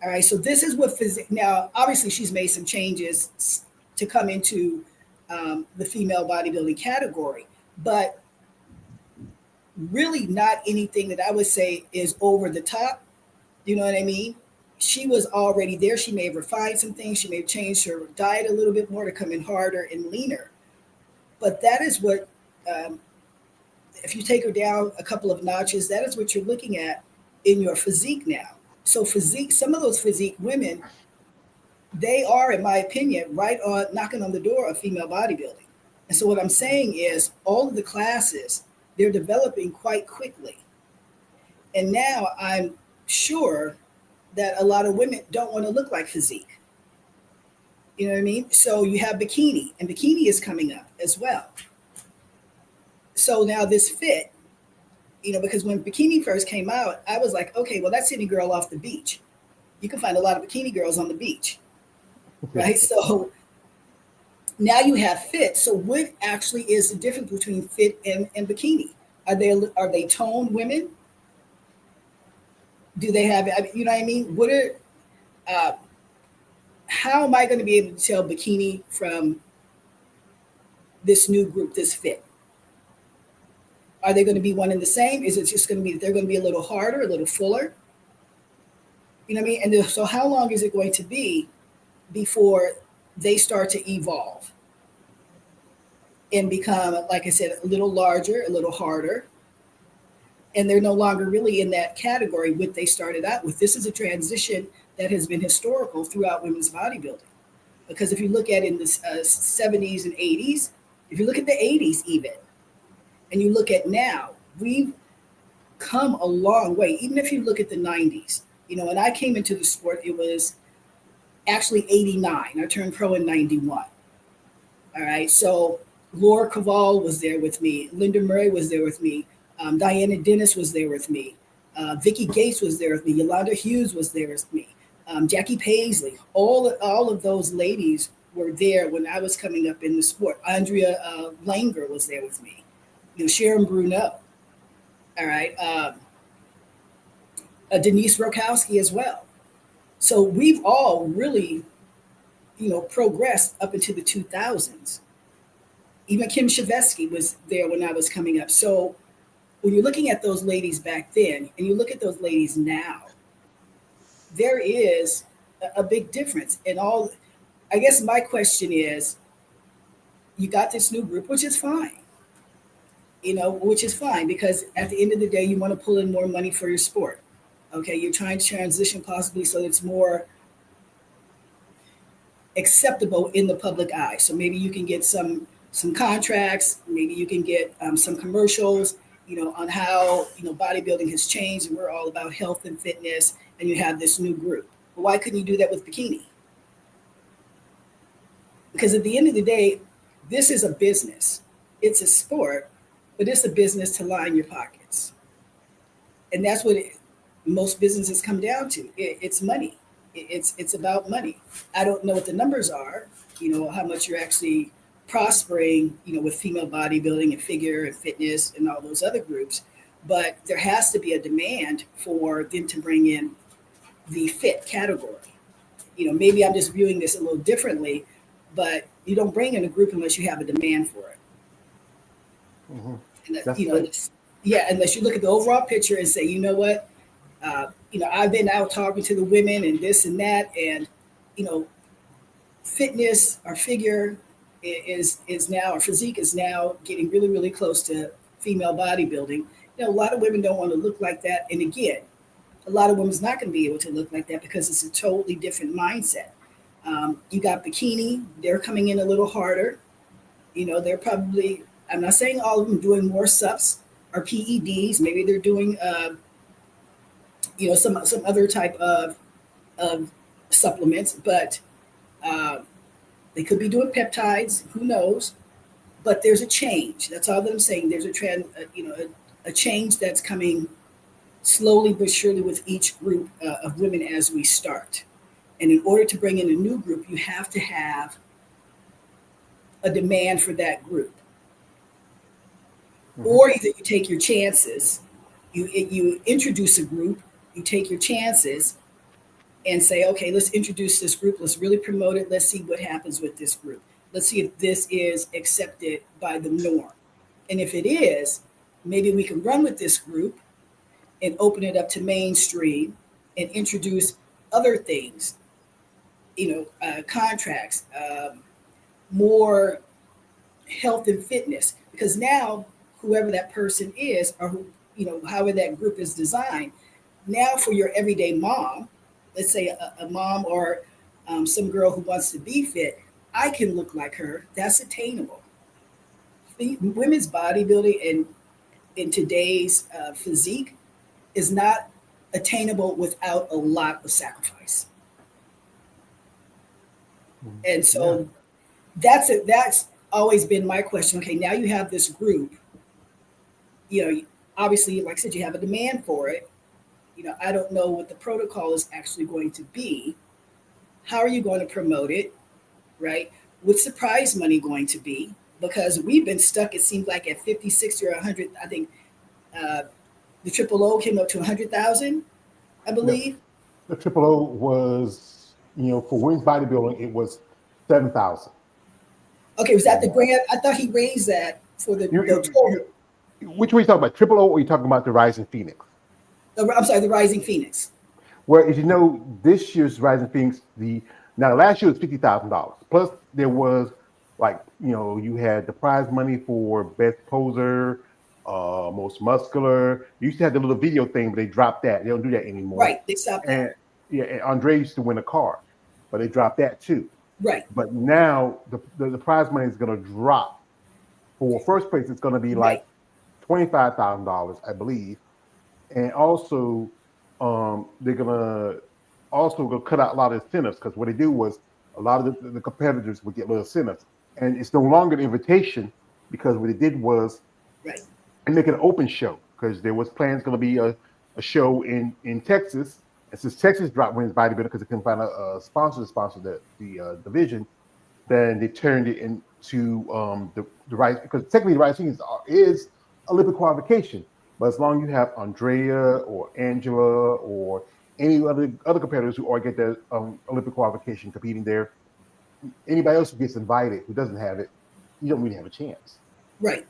[SPEAKER 4] All right. So this is what physique. Now, obviously, she's made some changes to come into the female bodybuilding category, but really not anything that I would say is over the top. You know what I mean? She was already there. She may have refined some things. She may have changed her diet a little bit more to come in harder and leaner. But that is what, if you take her down a couple of notches, that is what you're looking at in your physique now. So physique, some of those physique women, they are, in my opinion, right on knocking on the door of female bodybuilding. And so what I'm saying is all of the classes, they're developing quite quickly. And now I'm sure that a lot of women don't want to look like physique. You know what I mean? So you have bikini, and bikini is coming up as well. So now this fit, you know, because when bikini first came out, I was like, okay, well, that's any girl off the beach. You can find a lot of bikini girls on the beach, right? So now you have fit. So what actually is the difference between fit and bikini? Are they toned women? Do they have, you know what I mean? What are, how am I going to be able to tell bikini from this new group, this fit? Are they going to be one and the same? Is it just going to be, they're going to be a little harder, a little fuller? You know what I mean? And so how long is it going to be before they start to evolve and become, like I said, a little larger, a little harder? And they're no longer really in that category what they started out with. This is a transition that has been historical throughout women's bodybuilding. Because if you look at in the 70s and 80s, if you look at the 80s even, and you look at now, we've come a long way. Even if you look at the 90s, you know, when I came into the sport, it was actually 89. I turned pro in 91. All right. So Laura Caval was there with me. Linda Murray was there with me. Diana Dennis was there with me. Vicki Gates was there with me. Yolanda Hughes was there with me. Jackie Paisley. All of those ladies were there when I was coming up in the sport. Andrea Langer was there with me. You know, Sharon Bruneau. All right. Denise Rokowski as well. So we've all really, you know, progressed up into the 2000s. Even Kim Shavesky was there when I was coming up. So when you're looking at those ladies back then and you look at those ladies now, there is a big difference. And all, I guess my question is, you got this new group, which is fine, you know, which is fine because at the end of the day, you want to pull in more money for your sport. Okay, you're trying to transition possibly so it's more acceptable in the public eye. So maybe you can get some contracts, maybe you can get some commercials, you know, on how, you know, bodybuilding has changed and we're all about health and fitness and you have this new group. But why couldn't you do that with bikini? Because at the end of the day, this is a business. It's a sport. but it's a business to line your pockets. And that's what most businesses come down to. It's money. It's about money. I don't know what the numbers are, how much you're actually prospering, with female bodybuilding and figure and fitness and all those other groups. But there has to be a demand for them to bring in the fit category. Maybe I'm just viewing this a little differently, but you don't bring in a group unless you have a demand for it.
[SPEAKER 1] Mm-hmm.
[SPEAKER 4] And unless you look at the overall picture and say, you know what, I've been out talking to the women and this and that, and fitness or figure is now, or physique is now getting really, really close to female bodybuilding. A lot of women don't want to look like that, and again, a lot of women's not going to be able to look like that because it's a totally different mindset. You got bikini; they're coming in a little harder. They're probably, I'm not saying all of them doing more subs or PEDs. Maybe they're doing, some other type of supplements, but they could be doing peptides. Who knows? But there's a change. That's all that I'm saying. There's a trend, a change that's coming slowly but surely with each group of women as we start. And in order to bring in a new group, you have to have a demand for that group. Mm-hmm. Or either you take your chances, you introduce a group, you take your chances and say, okay, let's introduce this group. Let's really promote it. Let's see what happens with this group. Let's see if this is accepted by the norm. And if it is, maybe we can run with this group and open it up to mainstream and introduce other things, contracts, more health and fitness. Because now, whoever that person is, or however that group is designed, now for your everyday mom, let's say a mom or some girl who wants to be fit, I can look like her. That's attainable. Women's bodybuilding and in today's physique is not attainable without a lot of sacrifice. And so that's always been my question. Okay, now you have this group, obviously, like I said, you have a demand for it. I don't know what the protocol is actually going to be. How are you going to promote it, right? What's the prize money going to be? Because we've been stuck, it seems like, at 50, 60, or 100. I think the Triple O came up to 100,000, I believe.
[SPEAKER 1] The Triple O was, for women's bodybuilding, it was 7,000.
[SPEAKER 4] Okay, was that the grant? I thought he raised that for the total.
[SPEAKER 1] Which one are you talking about, Triple O, or are you talking about the Rising Phoenix?
[SPEAKER 4] I'm sorry, the Rising Phoenix.
[SPEAKER 1] Well, as you know, this year's Rising Phoenix, last year was $50,000. Plus, there was you had the prize money for best poser, most muscular. You used to have the little video thing, but they dropped that. They don't do that anymore.
[SPEAKER 4] Right, they stopped that.
[SPEAKER 1] And Andre used to win a car, but they dropped that too.
[SPEAKER 4] Right.
[SPEAKER 1] But now the prize money is going to drop. For first place, it's going to be like $25,000, I believe. And also, they're gonna cut out a lot of incentives, because what they do was a lot of the competitors would get little incentives, and it's no longer an invitation, because what they did was and make it an open show, because there was plans going to be a show in Texas, and since Texas dropped women's bodybuilding because they couldn't find a sponsor to sponsor the division, then they turned it into the right, because technically the Rising is Olympic qualification. But as long as you have Andrea or Angela or any other competitors who already get their Olympic qualification competing there, anybody else who gets invited who doesn't have it, you don't really have a chance.
[SPEAKER 4] Right.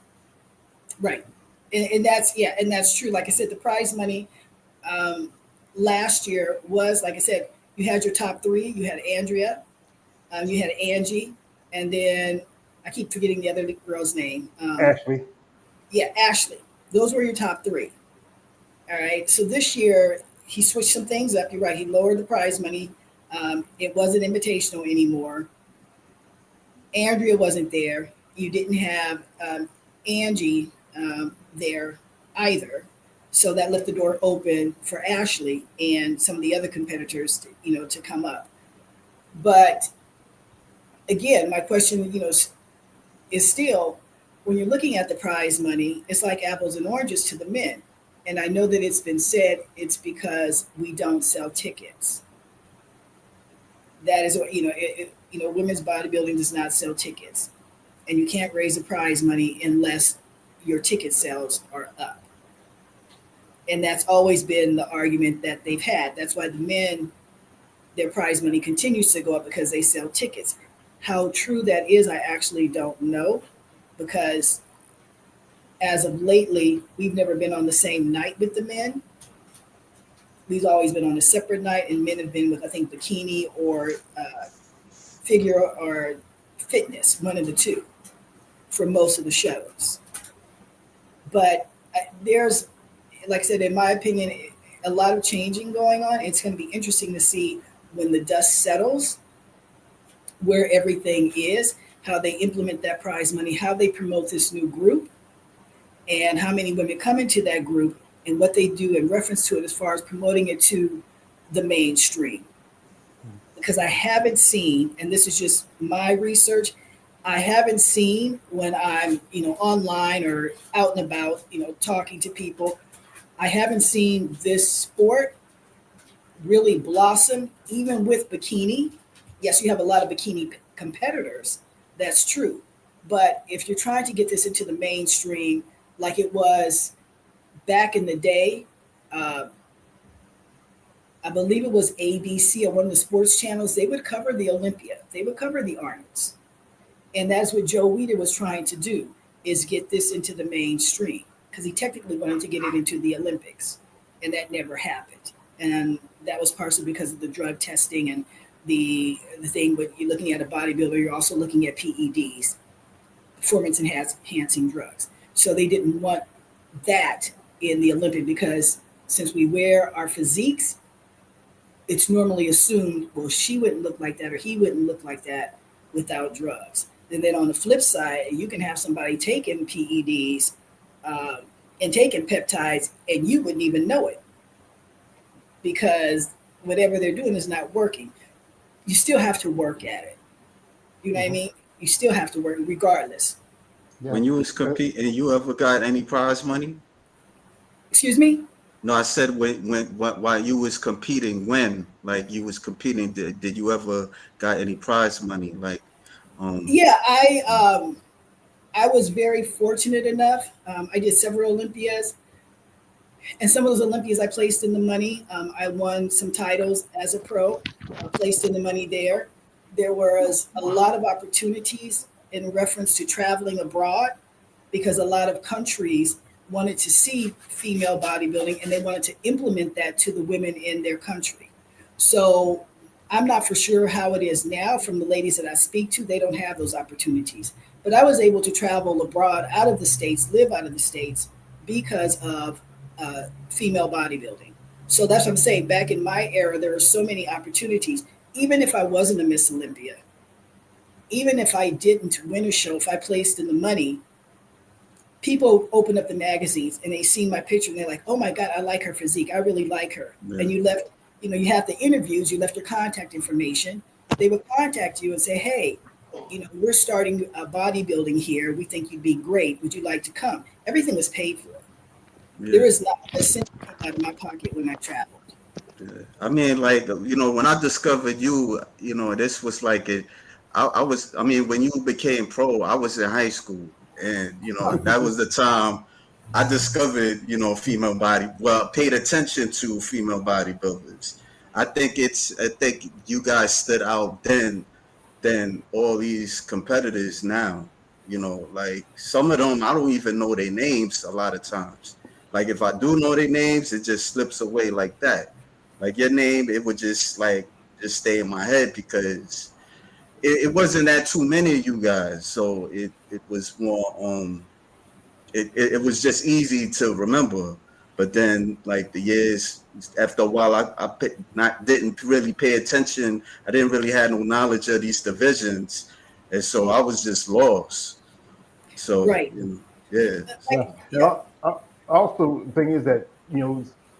[SPEAKER 4] And that's true. Like I said, the prize money last year was, like I said, you had your top three. You had Andrea, you had Angie, and then I keep forgetting the other girl's name.
[SPEAKER 1] Ashley. Yeah,
[SPEAKER 4] Ashley. Those were your top three. All right. So this year he switched some things up. You're right. He lowered the prize money. It wasn't invitational anymore. Andrea wasn't there. You didn't have Angie there either. So that left the door open for Ashley and some of the other competitors, to come up. But again, my question, is still, when you're looking at the prize money, it's like apples and oranges to the men. And I know that it's been said it's because we don't sell tickets. That is what, women's bodybuilding does not sell tickets. And you can't raise the prize money unless your ticket sales are up. And that's always been the argument that they've had. That's why the men, their prize money continues to go up because they sell tickets. How true that is, I actually don't know, because as of lately, we've never been on the same night with the men. We've always been on a separate night, and men have been with, I think, bikini or figure or fitness, one of the two, for most of the shows. But there's, like I said, in my opinion, a lot of changing going on. It's going to be interesting to see when the dust settles, where everything is, how they implement that prize money, how they promote this new group, and how many women come into that group, and what they do in reference to it as far as promoting it to the mainstream. Because I haven't seen, and this is just my research, I haven't seen when I'm, online or out and about, talking to people, I haven't seen this sport really blossom, even with bikini. Yes, you have a lot of bikini competitors. That's true. But if you're trying to get this into the mainstream, like it was back in the day, I believe it was ABC or one of the sports channels, they would cover the Olympia. They would cover the Arnolds. And that's what Joe Weider was trying to do, is get this into the mainstream, because he technically wanted to get it into the Olympics, and that never happened. And that was partially because of the drug testing and the thing with you're looking at a bodybuilder, you're also looking at PEDs, performance enhancing drugs. So they didn't want that in the Olympic, because since we wear our physiques, it's normally assumed, well, she wouldn't look like that or he wouldn't look like that without drugs. And then on the flip side, you can have somebody taking PEDs and taking peptides, and you wouldn't even know it, because whatever they're doing is not working. You still have to work at it. You know what I mean? You still have to work regardless.
[SPEAKER 1] Yeah.
[SPEAKER 3] When you was competing, you ever got any prize money?
[SPEAKER 4] Excuse me?
[SPEAKER 3] No, I said while you was competing, did you ever got any prize money?
[SPEAKER 4] Yeah, I was very fortunate enough. I did several Olympias, and some of those Olympias I placed in the money. I won some titles as a pro, placed in the money there. There was a lot of opportunities in reference to traveling abroad, because a lot of countries wanted to see female bodybuilding, and they wanted to implement that to the women in their country. So I'm not for sure how it is now. From the ladies that I speak to, they don't have those opportunities. But I was able to travel abroad, out of the States, live out of the States, because of female bodybuilding. So that's what I'm saying. Back in my era, there were so many opportunities. Even if I wasn't a Miss Olympia, even if I didn't win a show, if I placed in the money, people open up the magazines and they see my picture and they're like, oh my God, I like her physique. I really like her. Yeah. And you left, you have the interviews, you left your contact information. They would contact you and say, hey, we're starting bodybuilding here. We think you'd be great. Would you like to come? Everything was paid for. Yeah. There is not a cent out of my pocket when I traveled.
[SPEAKER 3] Yeah. I mean, when I discovered you, this was like it. When you became pro, I was in high school, and that was the time I discovered, paid attention to female bodybuilders. I think you guys stood out then than all these competitors now. Some of them I don't even know their names a lot of times. Like if I do know their names, it just slips away like that. Like your name, it would just stay in my head, because it wasn't that too many of you guys. So it was more it was just easy to remember. But then the years after a while, I didn't really pay attention. I didn't really have no knowledge of these divisions, and so I was just lost. So
[SPEAKER 4] right.
[SPEAKER 1] Yeah. Also, the thing is that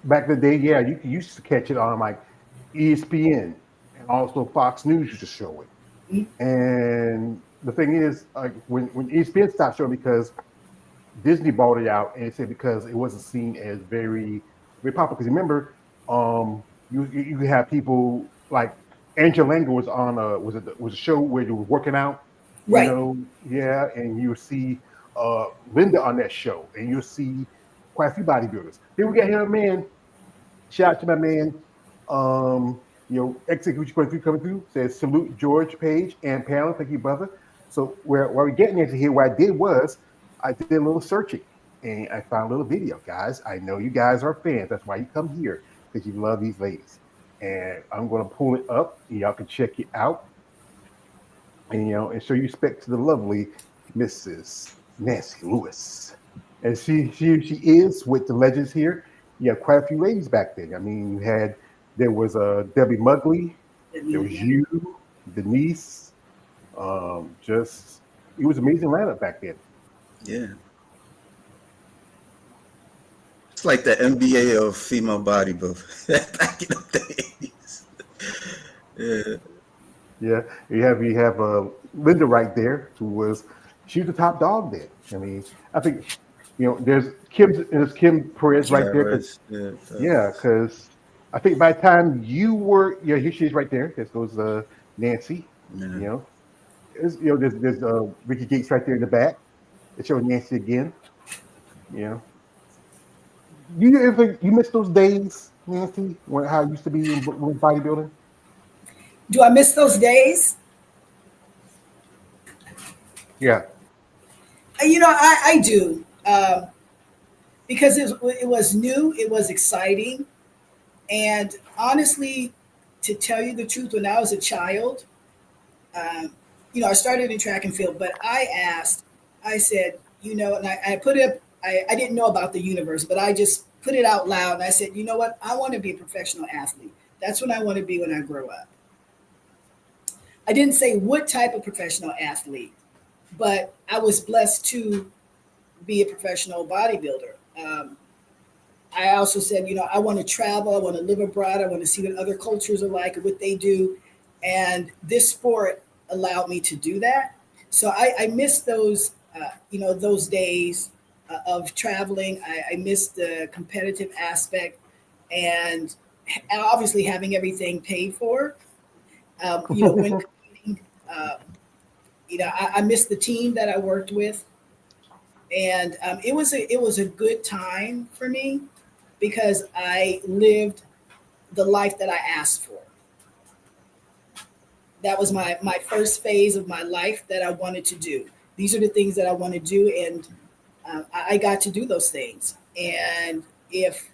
[SPEAKER 1] back in the day, you used to catch it on like ESPN, and also Fox News used to show it. And the thing is, like when ESPN stopped showing because Disney bought it out and it said because it wasn't seen as very popular. Because remember, you have people like Angela Langer was on was a show where you were working out,
[SPEAKER 4] Right.
[SPEAKER 1] yeah, and you see Linda on that show, and you'll see quite a few bodybuilders. Then we got here, man. Shout out to my man, Executive 23 coming through. Says salute George Page and panel. Thank you, brother. So where we're getting into here, what I did was I did a little searching and I found a little video, guys. I know you guys are fans. That's why you come here because you love these ladies. And I'm going to pull it up. And y'all can check it out. And and show you respect to the lovely Mrs. Nancy Lewis. And she is with the legends here. You have quite a few ladies back then. I mean, there was Debbie Mugley, there was you, Denise. Just it was an amazing lineup back then.
[SPEAKER 3] Yeah. It's like the NBA of female bodybuilding back in the days. Yeah.
[SPEAKER 1] Yeah, you have Linda right there, she was the top dog then. I mean, I think there's Kim Perez right there. Because I think by the time you were, here she is right there. This goes Nancy.
[SPEAKER 3] Yeah.
[SPEAKER 1] There's Ricky Gates right there in the back. It shows Nancy again. You ever you miss those days, Nancy, how it used to be in bodybuilding?
[SPEAKER 4] Do I miss those days?
[SPEAKER 1] Yeah.
[SPEAKER 4] I do. Because it was new, it was exciting. And honestly, to tell you the truth, when I was a child, I started in track and field, but I said, and I put it up, I didn't know about the universe, but I just put it out loud. And I said, you know what? I want to be a professional athlete. That's what I want to be when I grow up. I didn't say what type of professional athlete, but I was blessed to be a professional bodybuilder. I also said, I want to travel. I want to live abroad. I want to see what other cultures are like and what they do. And this sport allowed me to do that. So I miss those, those days of traveling. I miss the competitive aspect and obviously having everything paid for. When competing, I miss the team that I worked with. And it was a good time for me because I lived the life that I asked for. That was my first phase of my life that I wanted to do. These are the things that I want to do, and I got to do those things. And if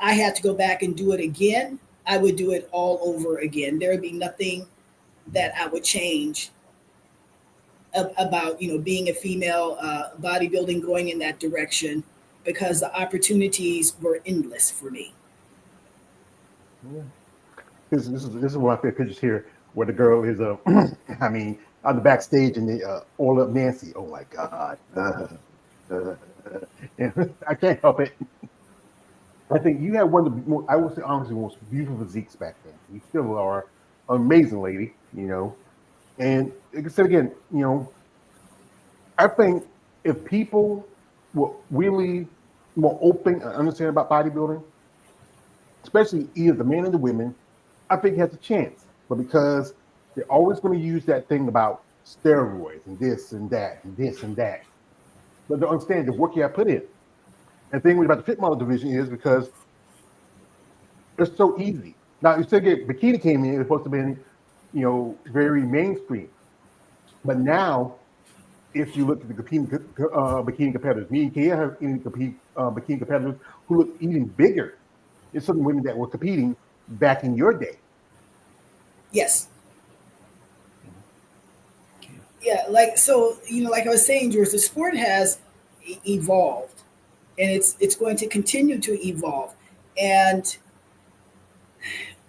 [SPEAKER 4] I had to go back and do it again, I would do it all over again. There would be nothing that I would change about being a female bodybuilding, going in that direction, because the opportunities were endless for me.
[SPEAKER 1] Yeah. This is one of my favorite pictures here where the girl is I mean on the backstage and they all up Nancy. Oh my God. I can't help it. I think you had one of the I would say honestly most beautiful physiques back then. You still are an amazing lady, And like I said again, I think if people were really more open and understand about bodybuilding, especially either the men and the women, I think he has a chance. But because they're always going to use that thing about steroids and this and that and this and that, but to understand the work you have put in. And the thing about the fit model division is because it's so easy. Now you still get bikini came in, it's supposed to be, very mainstream. But now, if you look at the bikini competitors, me and Kia have any bikini competitors who look even bigger than some women that were competing back in your day.
[SPEAKER 4] Yes. Yeah, like I was saying, George, the sport has evolved, and it's going to continue to evolve. And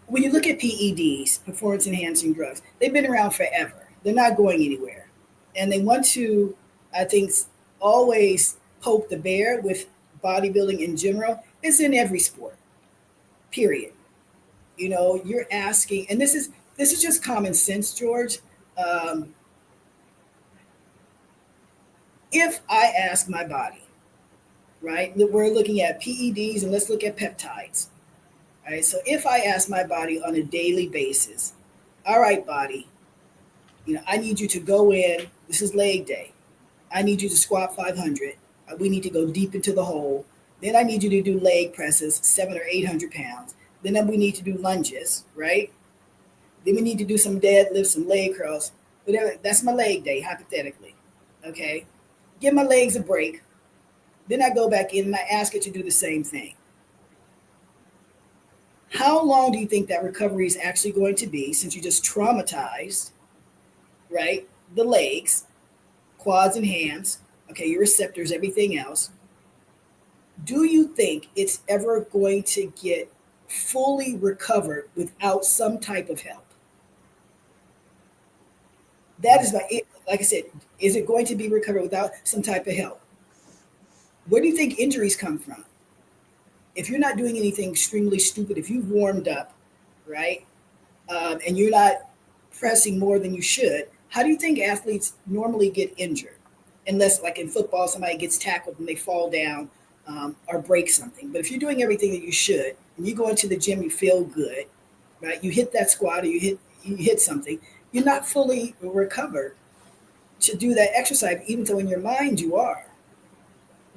[SPEAKER 4] when you look at PEDs, performance enhancing drugs, they've been around forever. They're not going anywhere, and they want to, I think, always poke the bear with bodybuilding in general. It's in every sport. Period. You're asking, and this is this is just common sense, George. If I ask my body, right, we're looking at PEDs and let's look at peptides. All right. So if I ask my body on a daily basis, all right, body, I need you to go in. This is leg day. I need you to squat 500. We need to go deep into the hole. Then I need you to do leg presses, 700 or 800 pounds. Then we need to do lunges, right? Then we need to do some deadlifts, some leg curls. Whatever. That's my leg day, hypothetically. Okay. Give my legs a break. Then I go back in and I ask it to do the same thing. How long do you think that recovery is actually going to be, since you just traumatized, right, the legs, quads and hands, okay, your receptors, everything else? Do you think it's ever going to get fully recovered without some type of help? That is like I said, is it going to be recovered without some type of help? Where do you think injuries come from? If you're not doing anything extremely stupid, if you've warmed up, right, and you're not pressing more than you should, how do you think athletes normally get injured? Unless, like in football, somebody gets tackled and they fall down or break something. But if you're doing everything that you should, and you go into the gym, you feel good, right? You hit that squat or you hit something, you're not fully recovered to do that exercise, even though in your mind you are.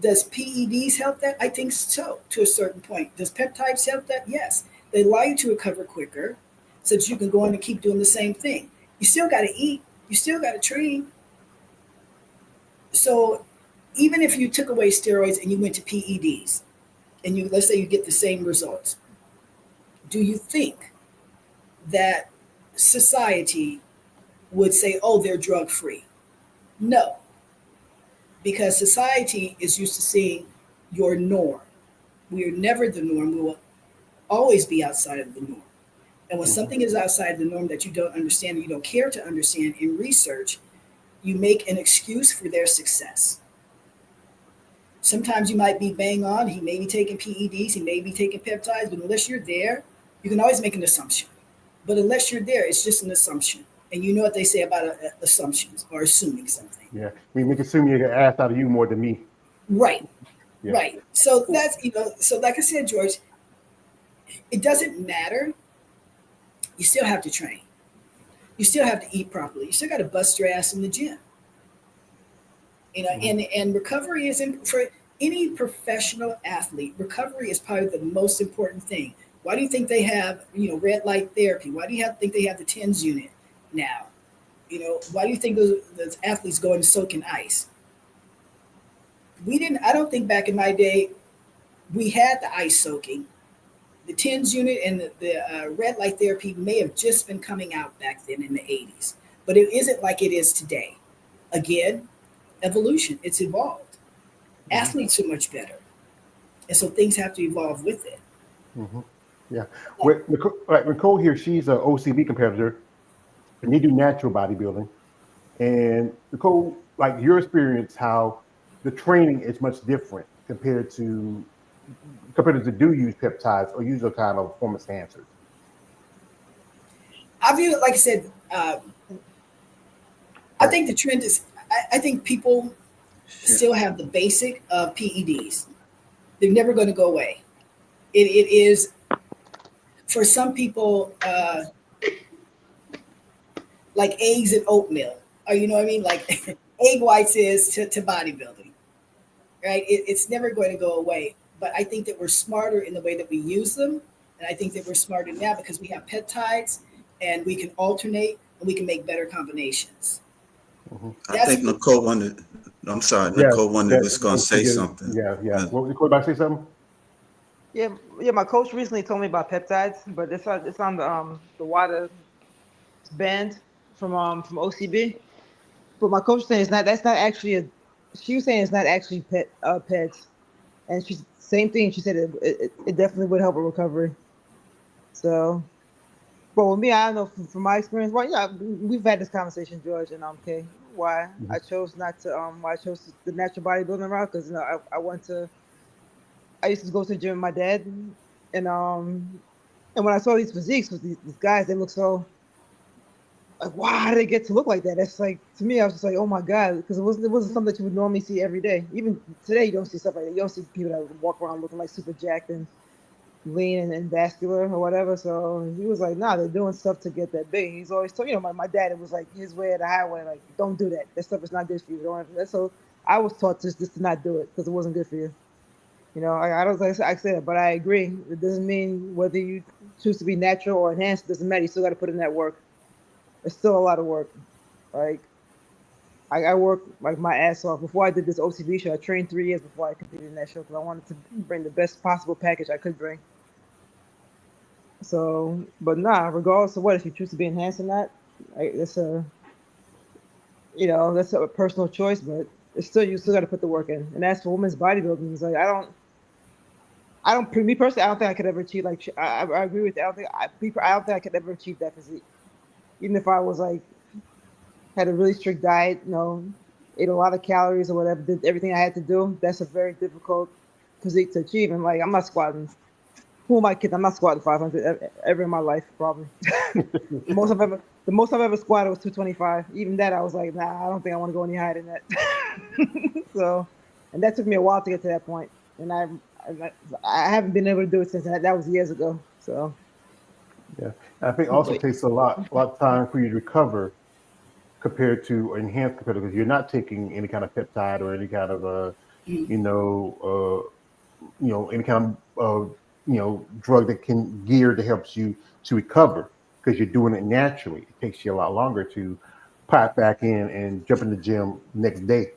[SPEAKER 4] Does PEDs help that? I think so, to a certain point. Does peptides help that? Yes. They allow you to recover quicker so that you can go on and keep doing the same thing. You still got to eat. You still got to train. So even if you took away steroids and you went to PEDs, and let's say you get the same results, do you think that society would say, oh, they're drug-free? No. Because society is used to seeing your norm. We are never the norm. We will always be outside of the norm. And when something is outside of the norm that you don't understand, and you don't care to understand in research, you make an excuse for their success. Sometimes you might be bang on. He may be taking PEDs. He may be taking peptides. But unless you're there, you can always make an assumption. But unless you're there, it's just an assumption. And you know what they say about assumptions or assuming something.
[SPEAKER 1] Yeah, we can assume you get asked out of you more than me.
[SPEAKER 4] Right, yeah. Right. So that's, so like I said, George, it doesn't matter. You still have to train. You still have to eat properly. You still got to bust your ass in the gym. And recovery is for any professional athlete. Recovery is probably the most important thing. Why do you think they have, red light therapy? Why do you think they have the TENS unit now? Why do you think those athletes go and soak in ice? I don't think back in my day, we had the ice soaking. The TENS unit and the red light therapy may have just been coming out back then in the 80s, but it isn't like it is today. Again, evolution, it's evolved. Athletes are much better. And so things have to evolve with it.
[SPEAKER 1] Mm-hmm. Yeah. Nicole here, she's an OCB competitor, and they do natural bodybuilding. And Nicole, like your experience, how the training is much different compared to competitors that do use peptides or use a kind of performance enhancers.
[SPEAKER 4] I view it, like I said, I think the trend is, I think people still have the basic of PEDs. They're never going to go away. It is, for some people, like eggs and oatmeal, or you know what I mean? Like egg whites is to bodybuilding, right? It's never going to go away. But I think that we're smarter in the way that we use them. And I think that we're smarter now because we have peptides and we can alternate and we can make better combinations.
[SPEAKER 3] Mm-hmm. I think Nicole wanted, I'm sorry, Nicole was going to say something.
[SPEAKER 1] Yeah. What Nicole about to say something?
[SPEAKER 2] Yeah. My coach recently told me about peptides, but it's on the water band from OCB. But my coach saying that's not actually she was saying it's not actually pets. And she's same thing. She said it definitely would help with recovery. So, but with me, I don't know from my experience. Well, yeah, we've had this conversation, George, and okay, why I chose not to why I chose the natural bodybuilding route because I used to go to the gym with my dad, and when I saw these physiques with these guys, they look so like, wow, how did they get to look like that? That's like, to me, I was just like, oh my God, because it wasn't something that you would normally see every day. Even today, you don't see stuff like that. You don't see people that walk around looking like super jacked and lean and vascular or whatever. So he was like, nah, they're doing stuff to get that big. He's always told, my dad, it was like his way or the highway, like, don't do that. That stuff is not good for you. So I was taught just to not do it because it wasn't good for you. I don't like I said, but I agree. It doesn't mean whether you choose to be natural or enhanced. It doesn't matter. You still got to put in that work. It's still a lot of work. Like I worked like my ass off. Before I did this OTB show, I trained 3 years before I competed in that show because I wanted to bring the best possible package I could bring. So, but regardless of what, if you choose to be enhanced or not, that's that's a personal choice. But you still got to put the work in. And as for women's bodybuilding, it's like me personally, I don't think I could ever achieve. Like I agree with you. I don't think I could ever achieve that physique, even if I was like had a really strict diet, ate a lot of calories or whatever, did everything I had to do. That's a very difficult physique to achieve. And like, I'm not squatting. Who am I kidding? I'm not squatting 500 ever in my life, probably. the most I've ever squatted was 225. Even that, I was like, nah, I don't think I want to go any higher than that. So, and that took me a while to get to that point. And I haven't been able to do it since that was years ago. So,
[SPEAKER 1] yeah, I think also it takes a lot of time for you to recover compared to enhanced competitor because you're not taking any kind of peptide or any kind of any kind of drug that can helps you to recover because you're doing it naturally. It takes you a lot longer to pop back in and jump in the gym next day.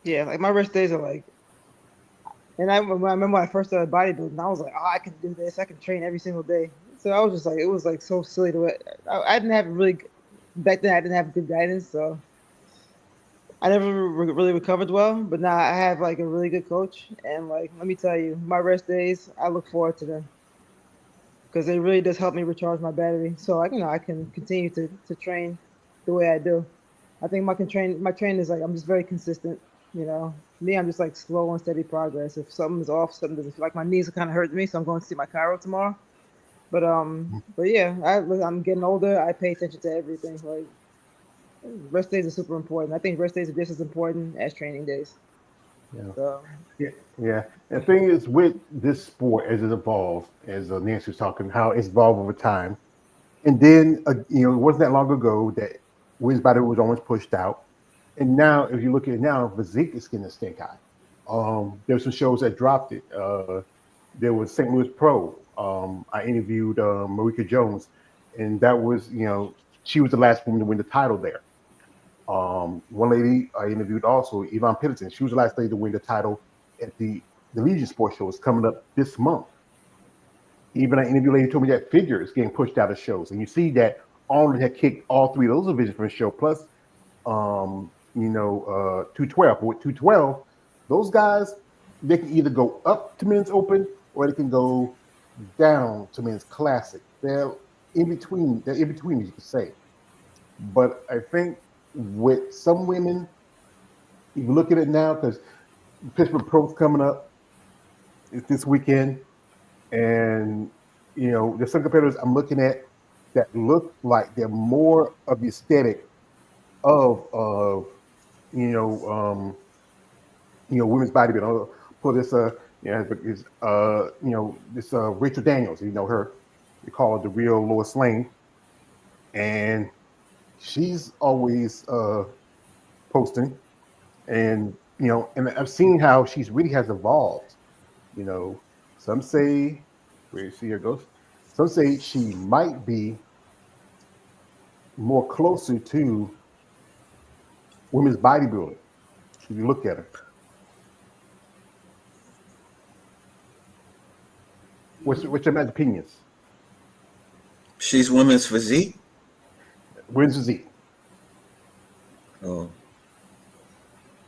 [SPEAKER 2] Yeah, like my rest days are like, and I remember when I first started bodybuilding, I was like, oh, I can do this. I can train every single day. So I was just like, it was like so silly to it. I didn't have back then I didn't have good guidance, so I never really recovered well. But now I have like a really good coach, and like let me tell you, my rest days I look forward to them because it really does help me recharge my battery. So I can continue to train the way I do. I think my training is like I'm just very consistent. Me, I'm just like slow and steady progress. If something's off, something doesn't feel like my knees are kind of hurting me, so I'm going to see my chiro tomorrow. But yeah, I'm getting older. I pay attention to everything. Like rest days are super important. I think rest days are just as important as training days.
[SPEAKER 1] Yeah.
[SPEAKER 2] So.
[SPEAKER 1] Yeah. The thing is with this sport as it evolves, as Nancy was talking, how it's evolved over time, and then it wasn't that long ago that women's body was almost pushed out, and now if you look at it now, physique is getting a stink eye. There's some shows that dropped it. There was St. Louis Pro. I interviewed Marika Jones, and that was, she was the last woman to win the title there. One lady I interviewed also, Yvonne Pitterton. She was the last lady to win the title at the Legion Sports Show. It's coming up this month. Even an interview lady told me that figure is getting pushed out of shows, and you see that Arnold had kicked all 3 of those divisions from the show. Plus, 212. But with 212, those guys, they can either go up to men's open or they can go down to men's classic. They're in between, as you could say. But I think with some women, you look at it now because Pittsburgh Pro's coming up. It's this weekend. And, there's some competitors I'm looking at that look like they're more of the aesthetic of women's bodybuilding. I'll pull this this Rachel Daniels, her. They call her the real Lois Lane. And she's always posting. And and I've seen how she's really has evolved. Some say where you see her goes, some say she might be more closer to women's bodybuilding. If you look at her. What's your man's opinions?
[SPEAKER 3] She's women's physique.
[SPEAKER 1] Women's physique.
[SPEAKER 3] Oh,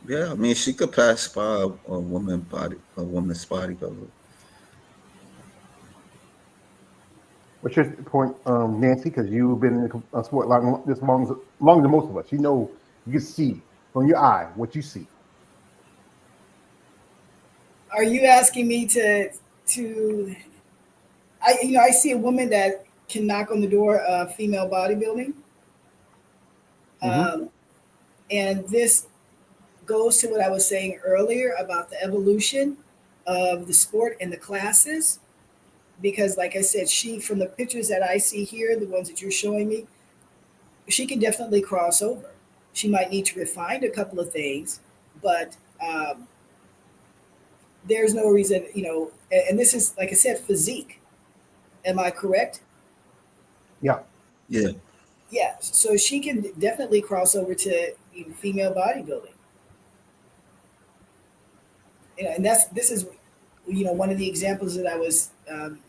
[SPEAKER 3] yeah. I mean, she could pass by a woman's bodybuilder.
[SPEAKER 1] What's your point, Nancy? Because you've been in a sport longer than most of us. You can see from your eye what you see.
[SPEAKER 4] Are you asking me to? I see a woman that can knock on the door of female bodybuilding.
[SPEAKER 1] Mm-hmm.
[SPEAKER 4] And this goes to what I was saying earlier about the evolution of the sport and the classes. Because, like I said, from the pictures that I see here, the ones that you're showing me, she can definitely cross over. She might need to refine a couple of things, but there's no reason, and this is, like I said, physique. Am I correct?
[SPEAKER 1] Yeah.
[SPEAKER 3] Yeah.
[SPEAKER 4] Yeah. So she can definitely cross over to female bodybuilding. And this is, one of the examples that I was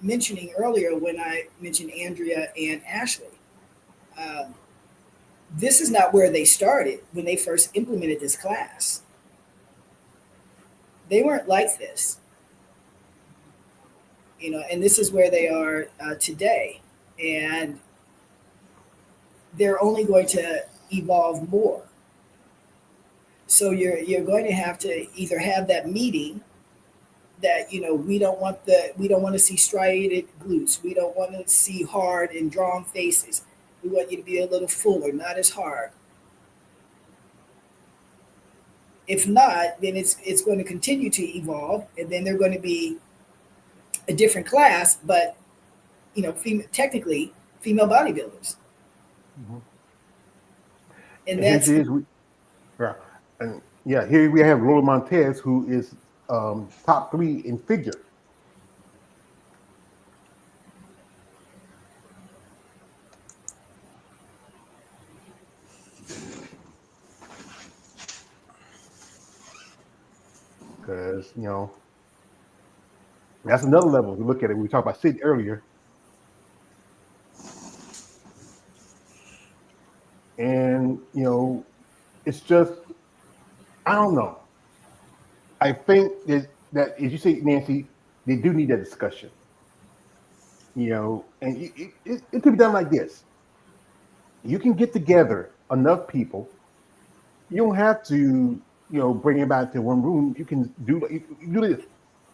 [SPEAKER 4] mentioning earlier when I mentioned Andrea and Ashley. Um, this is not where they started when they first implemented this class. They weren't like this, and this is where they are today. And they're only going to evolve more. So you're going to have to either have that meeting that we don't want to see striated glutes. We don't want to see hard and drawn faces. We want you to be a little fuller, not as hard. If not, then it's going to continue to evolve, and then they're going to be a different class, but technically female bodybuilders.
[SPEAKER 1] Mm-hmm.
[SPEAKER 4] And
[SPEAKER 1] And here
[SPEAKER 4] that's
[SPEAKER 1] she is. Here we have Lola Montez, who is top 3 in figure. Because that's another level. We look at it. We talked about Sid earlier, and it's just, I don't know. I think that as you say, Nancy, they do need that discussion. And it could be done like this. You can get together enough people. You don't have to, bring everybody to one room. You can do this.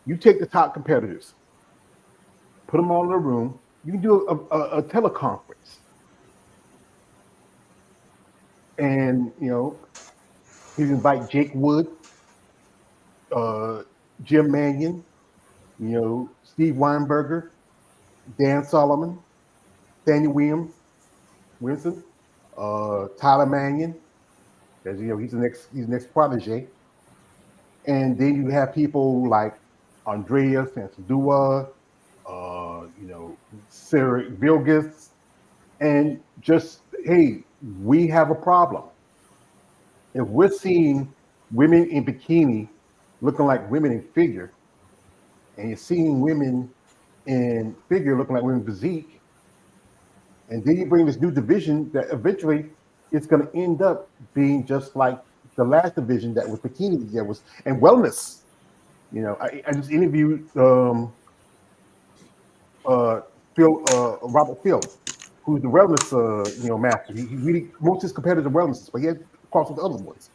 [SPEAKER 1] You take the top competitors, put them all in a room. You can do a teleconference, and you invite Jake Wood, Jim Mannion, Steve Weinberger, Dan Solomon, Sandy Williamson, Tyler Mannion. As he's the next protege. And then you have people like Andrea Sansadua, Sarah Vilgas, and just, hey, we have a problem. If we're seeing women in bikini looking like women in figure, and you're seeing women in figure looking like women in physique, and then you bring this new division that eventually it's going to end up being just like the last division that was bikini, and wellness. I just interviewed Robert Phil, who's the wellness master. He really, most of his competitors are wellnesses, but he had crossed with the other ones.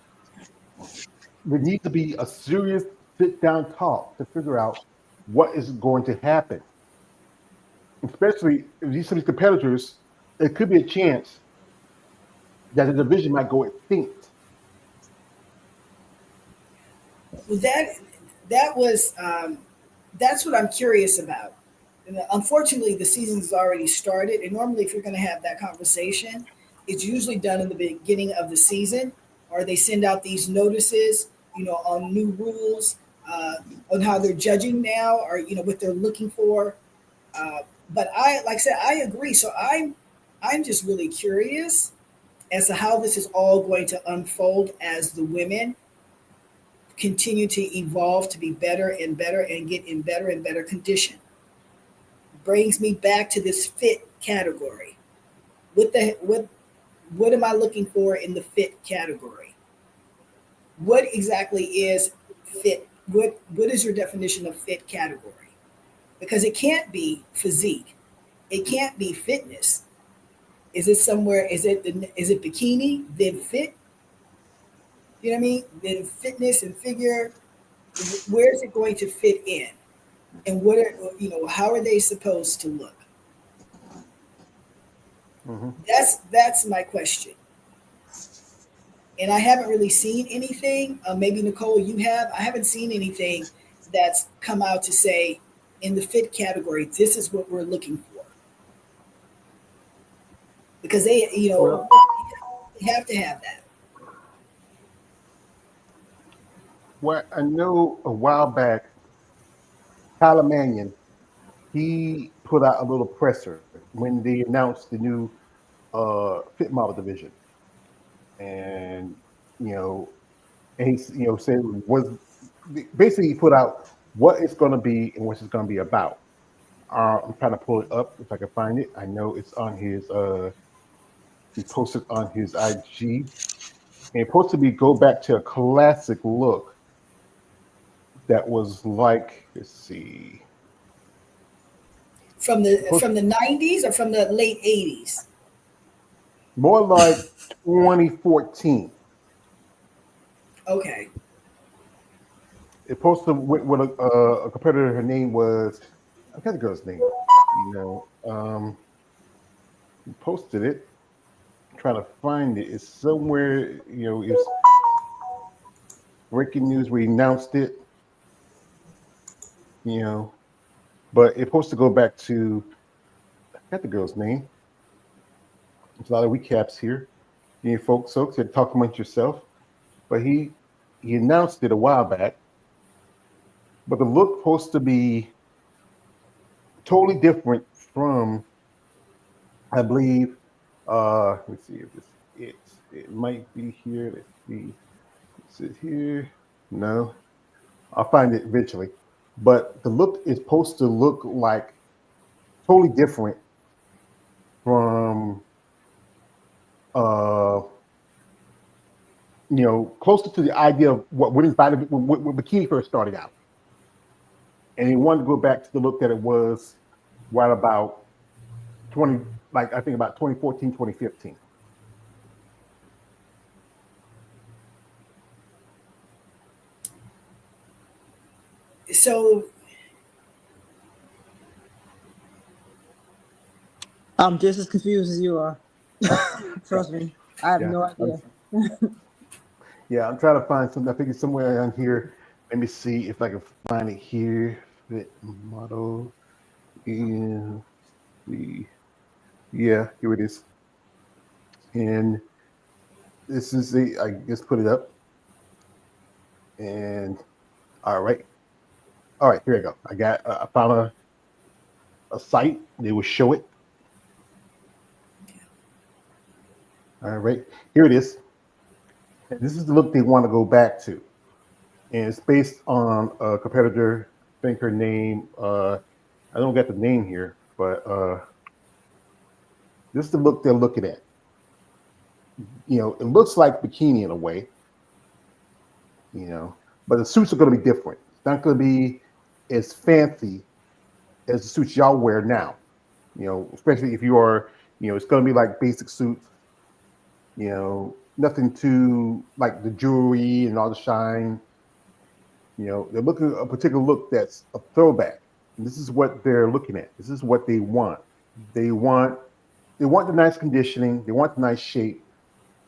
[SPEAKER 1] There needs to be a serious sit-down talk to figure out what is going to happen. Especially if some of these competitors, there could be a chance that the division might go extinct.
[SPEAKER 4] Well, that's what I'm curious about. And unfortunately, the season's already started, and normally, if you're going to have that conversation, it's usually done in the beginning of the season, or they send out these notices, on new rules, on how they're judging now, or what they're looking for. But like I said, I agree. So I'm just really curious as to how this is all going to unfold as the women continue to evolve to be better and better and get in better and better condition. Brings me back to this fit category. What am I looking for in the fit category? What exactly is fit? What is your definition of fit category? Because it can't be physique. It can't be fitness. Is it somewhere? Is it bikini, then fit? You know what I mean? Then fitness and figure. Where is it going to fit in? And how are they supposed to look?
[SPEAKER 1] Mm-hmm.
[SPEAKER 4] That's my question. And I haven't really seen anything. Maybe Nicole, you have. I haven't seen anything that's come out to say in the fit category, this is what we're looking for. Because they,
[SPEAKER 1] Well,
[SPEAKER 4] they have to have that.
[SPEAKER 1] what I know a while back, Tyler Mannion, he put out a little presser when they announced the new fit model division, and you know, and he said was basically he put out what it's going to be and what it's going to be about. I'm trying to pull it up if I can find it. I know it's on his. He posted on his IG, and it's supposed to be go back to a classic look that was like, let's see,
[SPEAKER 4] From the 90s or from the late 80s?
[SPEAKER 1] more like 2014.
[SPEAKER 4] Okay.
[SPEAKER 1] It posted with a competitor. Her name was, I forgot the girl's name. He posted it. Trying to find it. It's somewhere. It's breaking news. We announced it. You know, but it's supposed to go back to, I forgot the girl's name. There's a lot of recaps here. You folks, to talk amongst yourself. But he announced it a while back. But the look supposed to be totally different from, I believe. Let's see if it might be here. Let's see. Is it here? No, I'll find it eventually. But the look is supposed to look like totally different from uh closer to the idea of what women's body when bikini first started out. And he wanted to go back to the look that it was right about 20, like I think about 2014, 2015.
[SPEAKER 4] So
[SPEAKER 2] I'm just as confused as you are. Trust me, I have
[SPEAKER 1] Yeah.
[SPEAKER 2] no idea.
[SPEAKER 1] Yeah, I'm trying to find something. I think it's somewhere on here. Let me see if I can find it here. Fit model in the, yeah, here it is. And this is I just put it up. And all right. All right, here we go. I found a site. They will show it. All right, here it is. And this is the look they want to go back to. And it's based on a competitor. I think her name, I don't get the name here, but this is the look they're looking at. It looks like bikini in a way, but the suits are going to be different. It's not going to be as fancy as the suits y'all wear now. Especially if you are, it's going to be like basic suits. Nothing too like the jewelry and all the shine. They're looking at a particular look that's a throwback. And this is what they're looking at. This is what they want. They want the nice conditioning. They want the nice shape,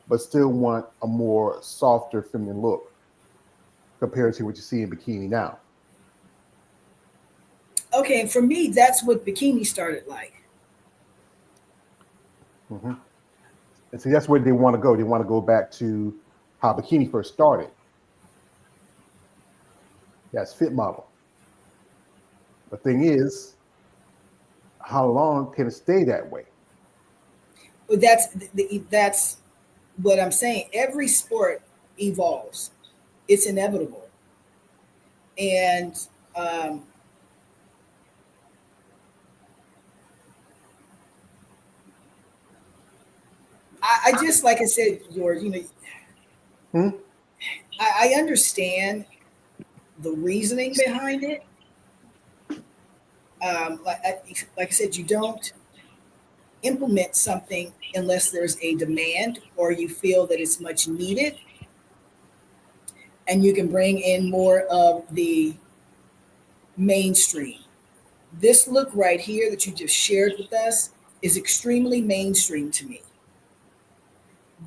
[SPEAKER 1] but still want a more softer feminine look compared to what you see in bikini now.
[SPEAKER 4] okay, and for me, that's what bikini started like.
[SPEAKER 1] Mm-hmm. And see, that's where they want to go. They want to go back to how bikini first started. That's fit model. The thing is, how long can it stay that way?
[SPEAKER 4] But that's what I'm saying. Every sport evolves. It's inevitable. And I just, like I said, George,
[SPEAKER 1] Hmm?
[SPEAKER 4] I understand the reasoning behind it. Like I said, you don't implement something unless there's a demand or you feel that it's much needed, and you can bring in more of the mainstream. This look right here that you just shared with us is extremely mainstream to me.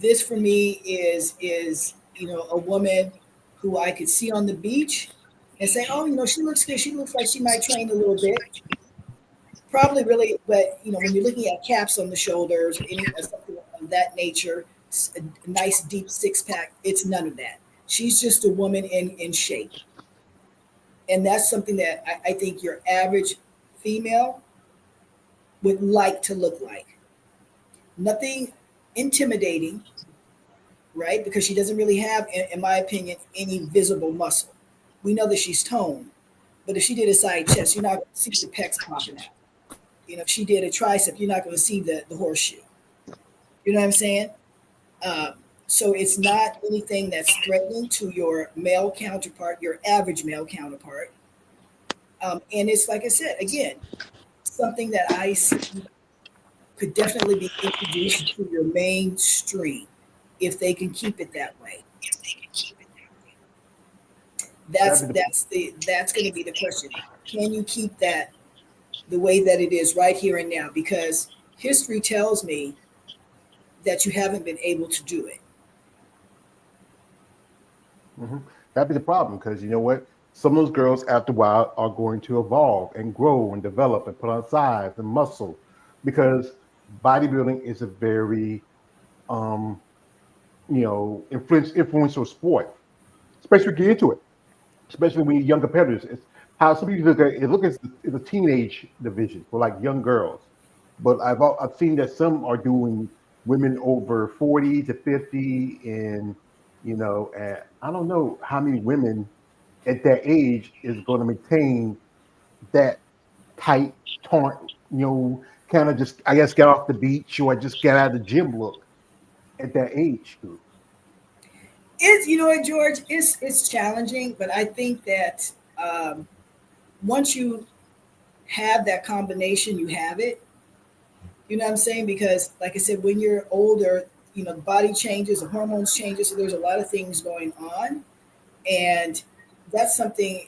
[SPEAKER 4] This for me is a woman who I could see on the beach and say, oh, she looks good. She looks like she might train a little bit. Probably really, but when you're looking at caps on the shoulders or something of that nature, a nice deep six pack, it's none of that. She's just a woman in shape. And that's something that I think your average female would like to look like. Nothing intimidating, right? Because she doesn't really have, in my opinion, any visible muscle. We know that she's toned, but if she did a side chest, you're not going to see the pecs popping out. If she did a tricep, you're not going to see the horseshoe. You know what I'm saying? So it's not anything that's threatening to your male counterpart, your average male counterpart. And it's, like I said, again, something that I see could definitely be introduced to your mainstream if they can keep it that way. That's going to be the question. Can you keep that the way that it is right here and now? Because history tells me that you haven't been able to do it.
[SPEAKER 1] Mm-hmm. That'd be the problem, because you know what? Some of those girls after a while are going to evolve and grow and develop and put on size and muscle, because bodybuilding is a very influential sport, especially when you get into it, especially when you're young competitors. It's how some people look at it. Look at it's a teenage division for like young girls, but I've seen that some are doing women over 40 to 50, and and I don't know how many women at that age is going to maintain that tight, taut, kind of just, I guess, get off the beach or just get out of the gym look at that age group.
[SPEAKER 4] George, it's challenging, but I think that once you have that combination, you have it. You know what I'm saying? Because, like I said, when you're older, the body changes, the hormones changes, so there's a lot of things going on, and that's something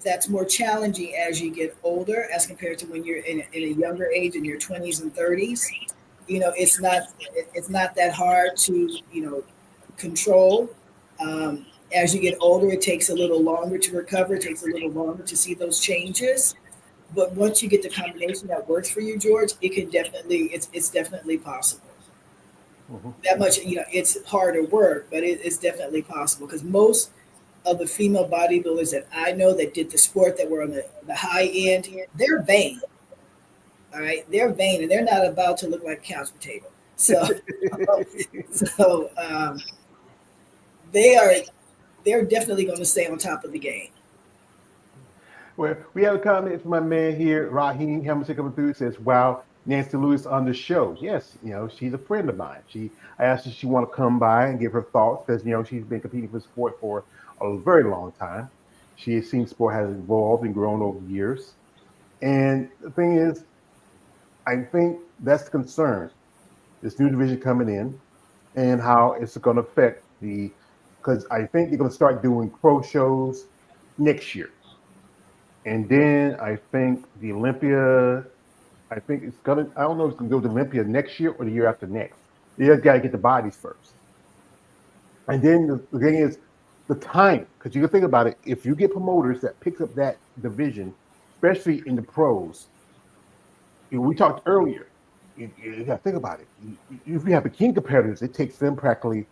[SPEAKER 4] that's more challenging as you get older as compared to when you're in a younger age, in your 20s and 30s. It's not that hard to control. As you get older, it takes a little longer to recover. It takes a little longer to see those changes. But once you get the combination that works for you, George, it can it's definitely possible. Mm-hmm. That much, it's harder work, but it's definitely possible, because most of the female bodybuilders that I know that did the sport, that were on the high end, they're vain. All right, they're vain, and they're not about to look like a couch potato. So, they're definitely going to stay on top of the game.
[SPEAKER 1] Well, we have a comment from my man here, Raheem Hamilton, coming through. Says, "Wow, Nancy Lewis on the show." Yes, she's a friend of mine. I asked if she want to come by and give her thoughts, because she's been competing for sport for a very long time. She has seen sport has evolved and grown over years. And the thing is, I think that's the concern. This new division coming in, and how it's going to affect because I think they're going to start doing pro shows next year. And then I think the Olympia, I don't know if it's going to go to Olympia next year or the year after next. You just got to get the bodies first. And then the thing is the time, because you can think about it. If you get promoters that picks up that division, especially in the pros, we talked earlier, you got to think about it. If you have bikini competitors, it takes them practically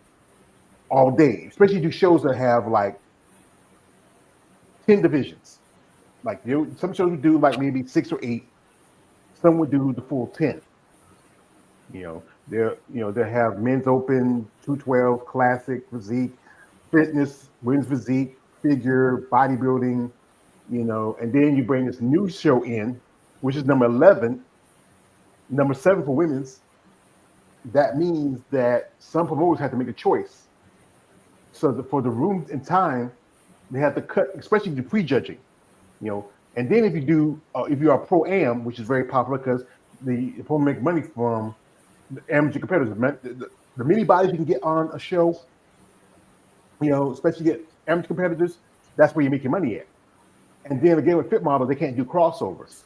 [SPEAKER 1] all day, especially you do shows that have like 10 divisions. Like some shows would do like maybe 6 or 8. Some would do the full 10. They have men's open, 212, classic, physique, fitness, women's physique, figure, bodybuilding, and then you bring this new show in, which is number 11, number 7 for women's. That means that some promoters have to make a choice. So for the room and time, they have to cut, especially the prejudging. And then if you are pro-am, which is very popular because the pro make money from the amateur competitors, the many bodies you can get on a show, especially get amateur competitors, that's where you make your money at. And then again with fit models, they can't do crossovers.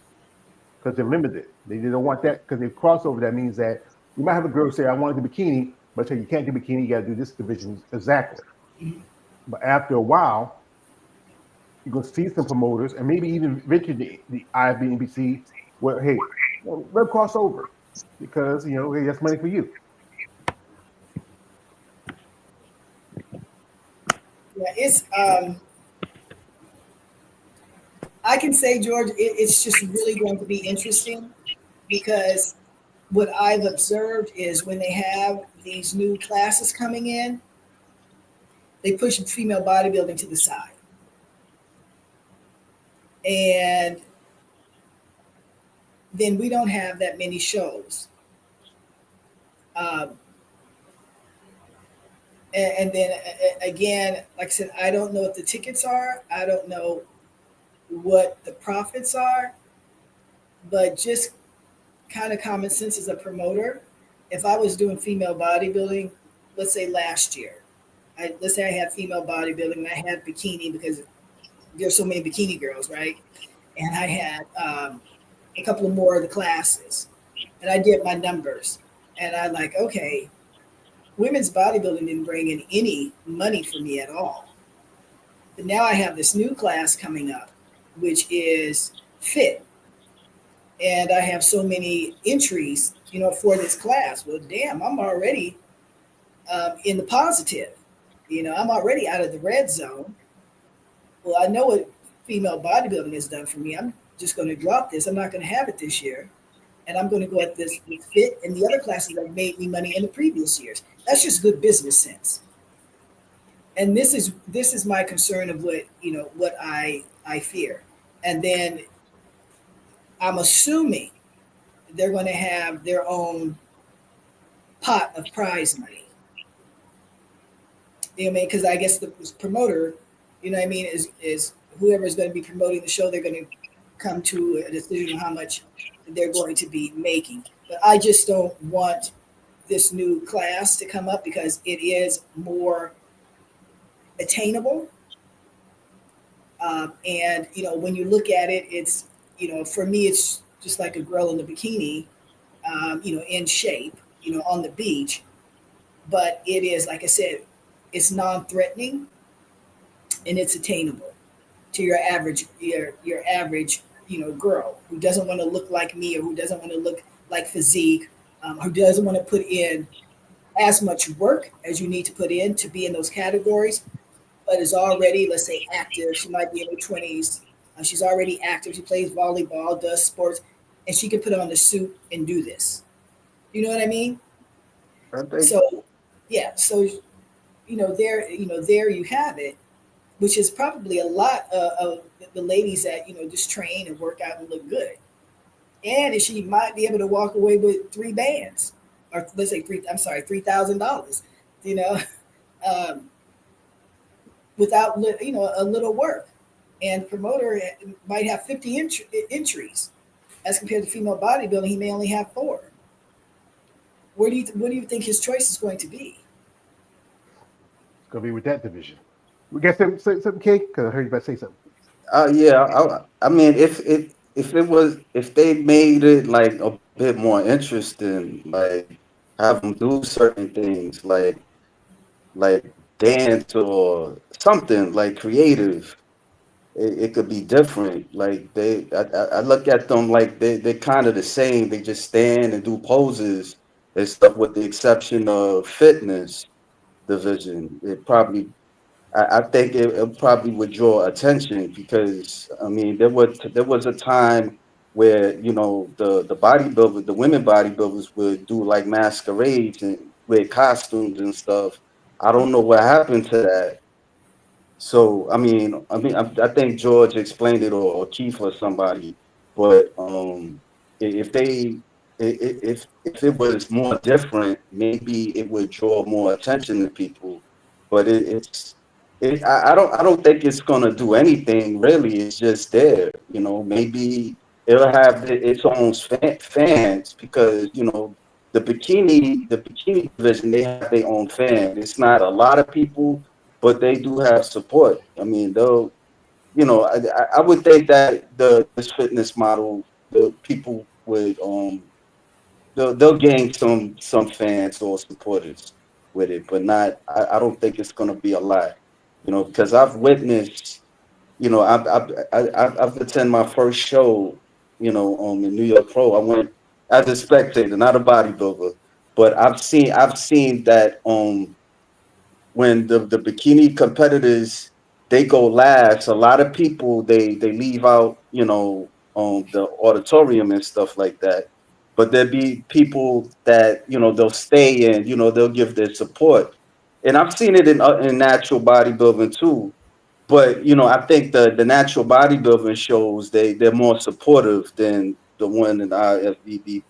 [SPEAKER 1] because they're limited. They don't want that because they crossover. That means that you might have a girl say, "I want to do bikini," but say you can't do bikini. You got to do this division exactly.
[SPEAKER 4] Mhm.
[SPEAKER 1] But after a while, you're gonna see some promoters and maybe even venture the IBNBC where hey, let crossover because hey, that's money for you.
[SPEAKER 4] Yeah, it's I can say, George, it's just really going to be interesting because what I've observed is when they have these new classes coming in, they push female bodybuilding to the side. And then we don't have that many shows. Um, and then again, like I said, I don't know what the tickets are. I don't know what the profits are, but just kind of common sense as a promoter. If I was doing female bodybuilding, let's say last year, let's say I had female bodybuilding and I had bikini because there's so many bikini girls, right? And I had a couple of more of the classes, and I did my numbers, and I like, okay, women's bodybuilding didn't bring in any money for me at all. But now I have this new class coming up, which is fit, and I have so many entries, for this class. Well, damn, I'm already in the positive. I'm already out of the red zone. Well, I know what female bodybuilding has done for me. I'm just going to drop this. I'm not going to have it this year. And I'm going to go at this with fit and the other classes that made me money in the previous years. That's just good business sense. And this is my concern of what I fear. And then I'm assuming they're going to have their own pot of prize money. You know what I mean? Because I guess the promoter, what I mean, is whoever is going to be promoting the show, they're going to come to a decision on how much they're going to be making. But I just don't want this new class to come up because it is more attainable. And when you look at it, it's for me, it's just like a girl in a bikini, in shape, on the beach. But it is, like I said, it's non-threatening and it's attainable to your average girl who doesn't want to look like me or who doesn't want to look like physique, who doesn't want to put in as much work as you need to put in to be in those categories, but is already, let's say, active. She might be in her 20s. She's already active. She plays volleyball, does sports, and she can put on the suit and do this. You know what I mean?
[SPEAKER 3] I think
[SPEAKER 4] So, yeah. So, there you have it, which is probably a lot of the ladies that just train and work out and look good. And she might be able to walk away with 3 bands, or let's say $3,000. You know, um, without a little work. And promoter might have 50 entries, as compared to female bodybuilding, he may only have 4. What do you think his choice is going to be?
[SPEAKER 1] It's gonna be with that division. We got something, Kate? Because I heard you about to say something.
[SPEAKER 3] yeah, I mean, if they made it like a bit more interesting, like have them do certain things, like dance or something like creative, it could be different. Like I look at them like they're kind of the same. They just stand and do poses and stuff, with the exception of fitness division. I think it probably would draw attention because I mean there was a time where the women bodybuilders would do like masquerades and wear costumes and stuff. I don't know what happened to that. So I think George explained it, or Keith or somebody, but if they if it was more different, maybe it would draw more attention to people. But I don't think it's gonna do anything really. It's just there, maybe it'll have its own fans because the bikini division, they have their own fans. It's not a lot of people, but they do have support. I mean, though, I would think that this fitness model
[SPEAKER 5] the people would they'll gain some fans or supporters with it, but not. I don't think it's gonna be a lot, because I've witnessed. I've attended my first show, in New York Pro. I went as a spectator, not a bodybuilder, but I've seen that when the bikini competitors they go last, a lot of people they leave out, the auditorium and stuff like that. But there be people that they'll stay and they'll give their support, and I've seen it in natural bodybuilding too. But I think the natural bodybuilding shows they're more supportive than the one in IFBB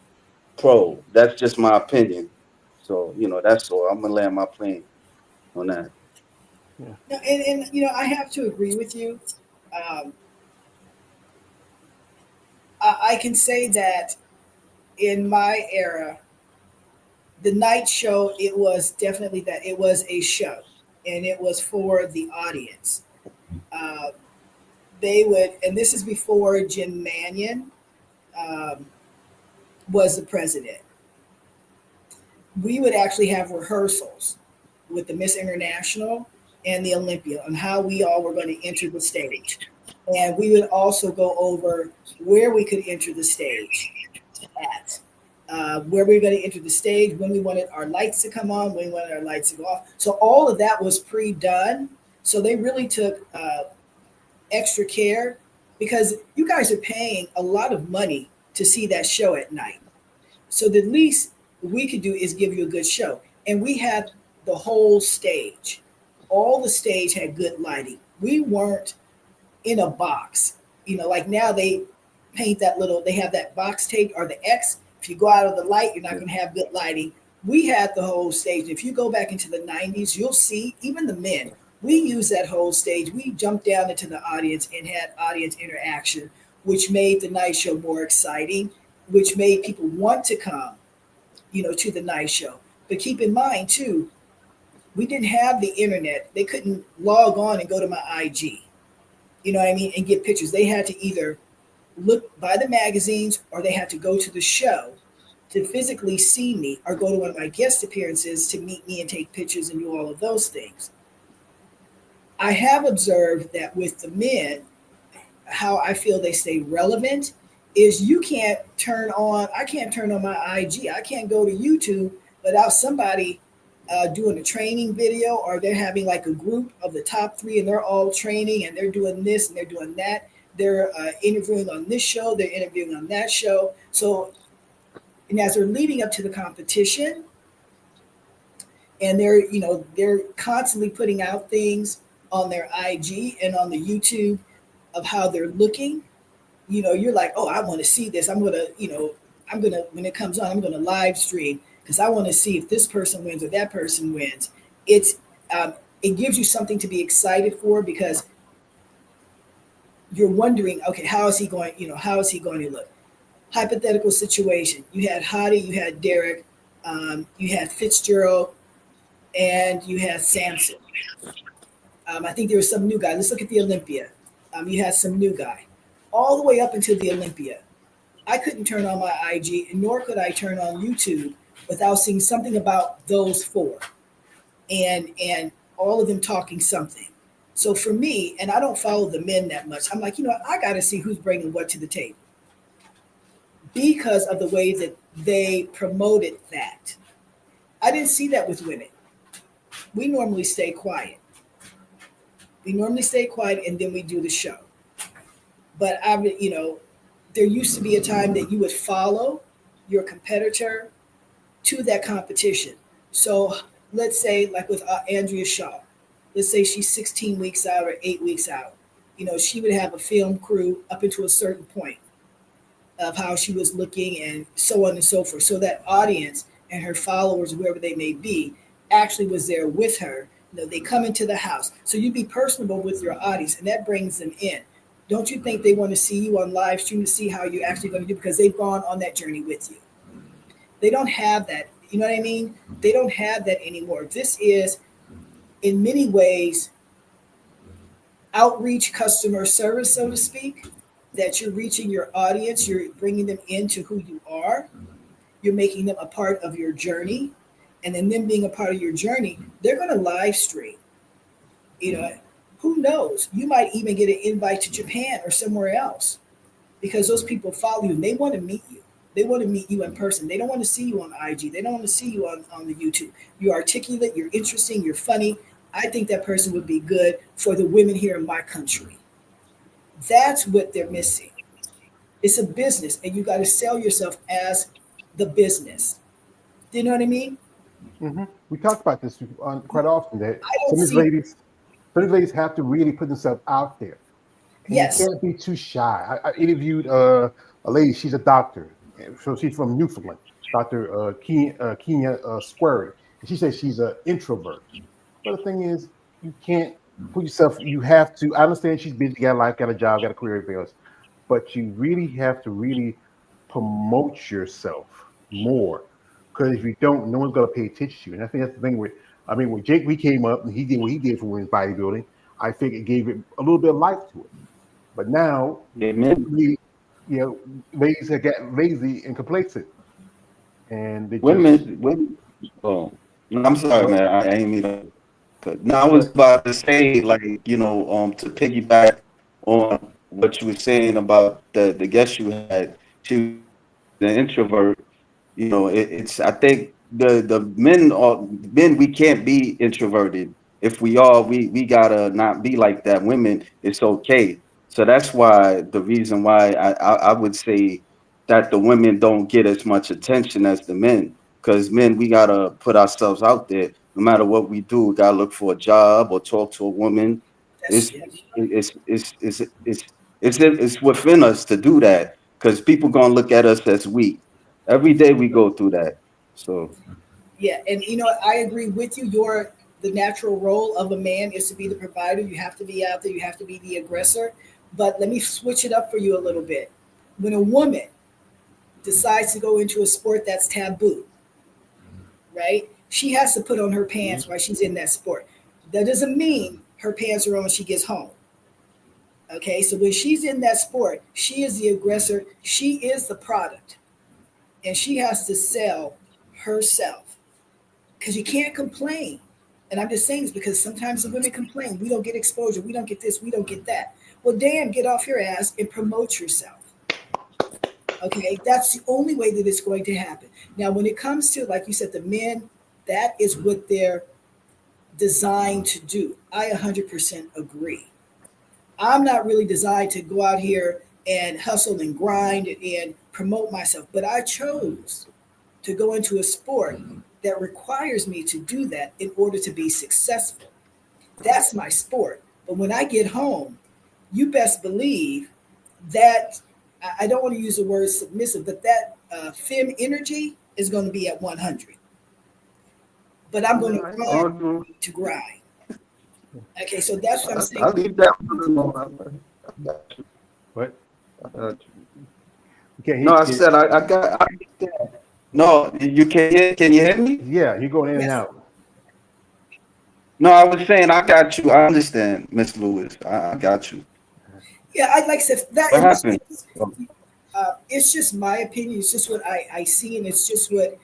[SPEAKER 5] Pro. That's just my opinion. So that's all. I'm gonna land my plane on that.
[SPEAKER 1] Yeah.
[SPEAKER 4] No, and I have to agree with you. Um, I can say that in my era, the night show, it was definitely that it was a show, and it was for the audience. Uh, they would, and this is before Jim Mannion um, was the president. We would actually have rehearsals with the Miss International and the Olympia on how we all were going to enter the stage. And we would also go over where we could enter the stage at, where we were going to enter the stage, when we wanted our lights to come on, when we wanted our lights to go off. So all of that was pre-done. So they really took extra care, because you guys are paying a lot of money to see that show at night. So the least we could do is give you a good show. And we had the whole stage. All the stage had good lighting. We weren't in a box. Like now they paint that they have that box tape or the X. If you go out of the light, you're not going to have good lighting. We had the whole stage. If you go back into the 90s, you'll see even the men. We used that whole stage. We jumped down into the audience and had audience interaction, which made the night show more exciting, which made people want to come, to the night show. But keep in mind too, we didn't have the internet. They couldn't log on and go to my IG, you know what I mean, and get pictures. They had to either look by the magazines or they had to go to the show to physically see me, or go to one of my guest appearances to meet me and take pictures and do all of those things. I have observed that with the men, how I feel they stay relevant is I can't turn on my IG. I can't go to YouTube without somebody doing a training video, or they're having like a group of the top 3 and they're all training and they're doing this and they're doing that. They're interviewing on this show, they're interviewing on that show. So, and as they're leading up to the competition, and they're constantly putting out things on their IG and on the YouTube of how they're looking. You're like, oh, I want to see this. When it comes on, I'm gonna live stream because I want to see if this person wins or that person wins. It gives you something to be excited for, because you're wondering, okay, how is he going to look? Hypothetical situation. You had Hottie, you had Derek, you had Fitzgerald, and you had Samson. I think there was some new guy. Let's look at the Olympia. You had some new guy. All the way up until the Olympia, I couldn't turn on my IG, nor could I turn on YouTube without seeing something about those 4, and all of them talking something. So for me, and I don't follow the men that much, I'm like, I got to see who's bringing what to the table, because of the way that they promoted that. I didn't see that with women. We normally stay quiet. And then we do the show. But there used to be a time that you would follow your competitor to that competition. So let's say, like with Andrea Shaw, let's say she's 16 weeks out or 8 weeks out. She would have a film crew up into a certain point of how she was looking and so on and so forth. So that audience and her followers, whoever they may be, actually was there with her. They come into the house. So you be personable with your audience, and that brings them in. Don't you think they want to see you on live stream to see how you're actually going to do, because they've gone on that journey with you? They don't have that. You know what I mean? They don't have that anymore. This is, in many ways, outreach customer service, so to speak, that you're reaching your audience, you're bringing them into who you are, you're making them a part of your journey, and then them being a part of your journey, they're going to live stream. You know, who knows? You might even get an invite to Japan or somewhere else because those people follow you and they want to meet you. They want to meet you in person. They don't want to see you on IG. They don't want to see you on the YouTube. You're articulate, you're interesting, you're funny. I think that person would be good for the women here in my country. That's what they're missing. It's a business, and you got to sell yourself as the business. Do you know what I mean?
[SPEAKER 1] We talk about this quite often. That
[SPEAKER 4] I don't
[SPEAKER 1] some of
[SPEAKER 4] see.
[SPEAKER 1] these ladies have to really put themselves out there, and
[SPEAKER 4] Yes.
[SPEAKER 1] you can't be too shy. I interviewed a lady. She's a doctor, so she's from Newfoundland, Dr. Kenya Square. And she says she's an introvert. But the thing is, you can't put yourself. You have to. I understand she's busy, got a life, got a job, got a career, everything else. But you really have to really promote yourself more. Because if you don't, no one's gonna pay attention to you. And I think that's the thing with, I mean, when Jake we came up and he did what he did for women's bodybuilding, I think it gave it a little bit of life to it. But now, we, ladies have gotten lazy and complacent, and they
[SPEAKER 5] women. Oh, no, I'm sorry, man. I ain't mean to. No, I was about to say, like, to piggyback on what you were saying about the guest you had. She was an introvert. It's I think the men we can't be introverted. If we are, we gotta not be like that. Women, it's okay. So that's why the reason why I would say that the women don't get as much attention as the men. Because men, we gotta put ourselves out there. No matter what we do, we gotta look for a job or talk to a woman.
[SPEAKER 4] That's
[SPEAKER 5] It's it's it's it's it's it's within us to do that. Because people gonna look at us as weak. Every day we go through that. So
[SPEAKER 4] Yeah, and I agree with you. The natural role of a man is to be the provider. You have to be out there. You have to be the aggressor. But let me switch it up for you a little bit. When a woman decides to go into a sport that's taboo, right? She has to put on her pants while she's in that sport. That doesn't mean her pants are on when she gets home. Okay, so when she's in that sport, she is the aggressor. She is the product, and she has to sell herself because you can't complain. And I'm just saying this because sometimes the women complain. We don't get exposure. We don't get this. We don't get that. Well, damn, get off your ass and promote yourself. Okay, that's the only way that it's going to happen. Now, when it comes to, like you said, the men, that is what they're designed to do. I 100% agree. I'm not really designed to go out here and hustle and grind and promote myself, but I chose to go into a sport that requires me to do that in order to be successful. That's my sport. But when I get home, you best believe that I don't want to use the word submissive, but that fem energy is going to be at 100. But I'm going to grind. Okay, so that's what I'm saying.
[SPEAKER 5] I'll leave that alone.
[SPEAKER 1] What?
[SPEAKER 5] No, I said I got. No, you can hear. Can you hear me?
[SPEAKER 1] Yeah, you're going in and out.
[SPEAKER 5] No, I was saying I got you. I understand, Miss Lewis. I got you.
[SPEAKER 4] Yeah, I'd like to say that.
[SPEAKER 5] What happened?
[SPEAKER 4] It's just my opinion. It's just what I see, and it's just what.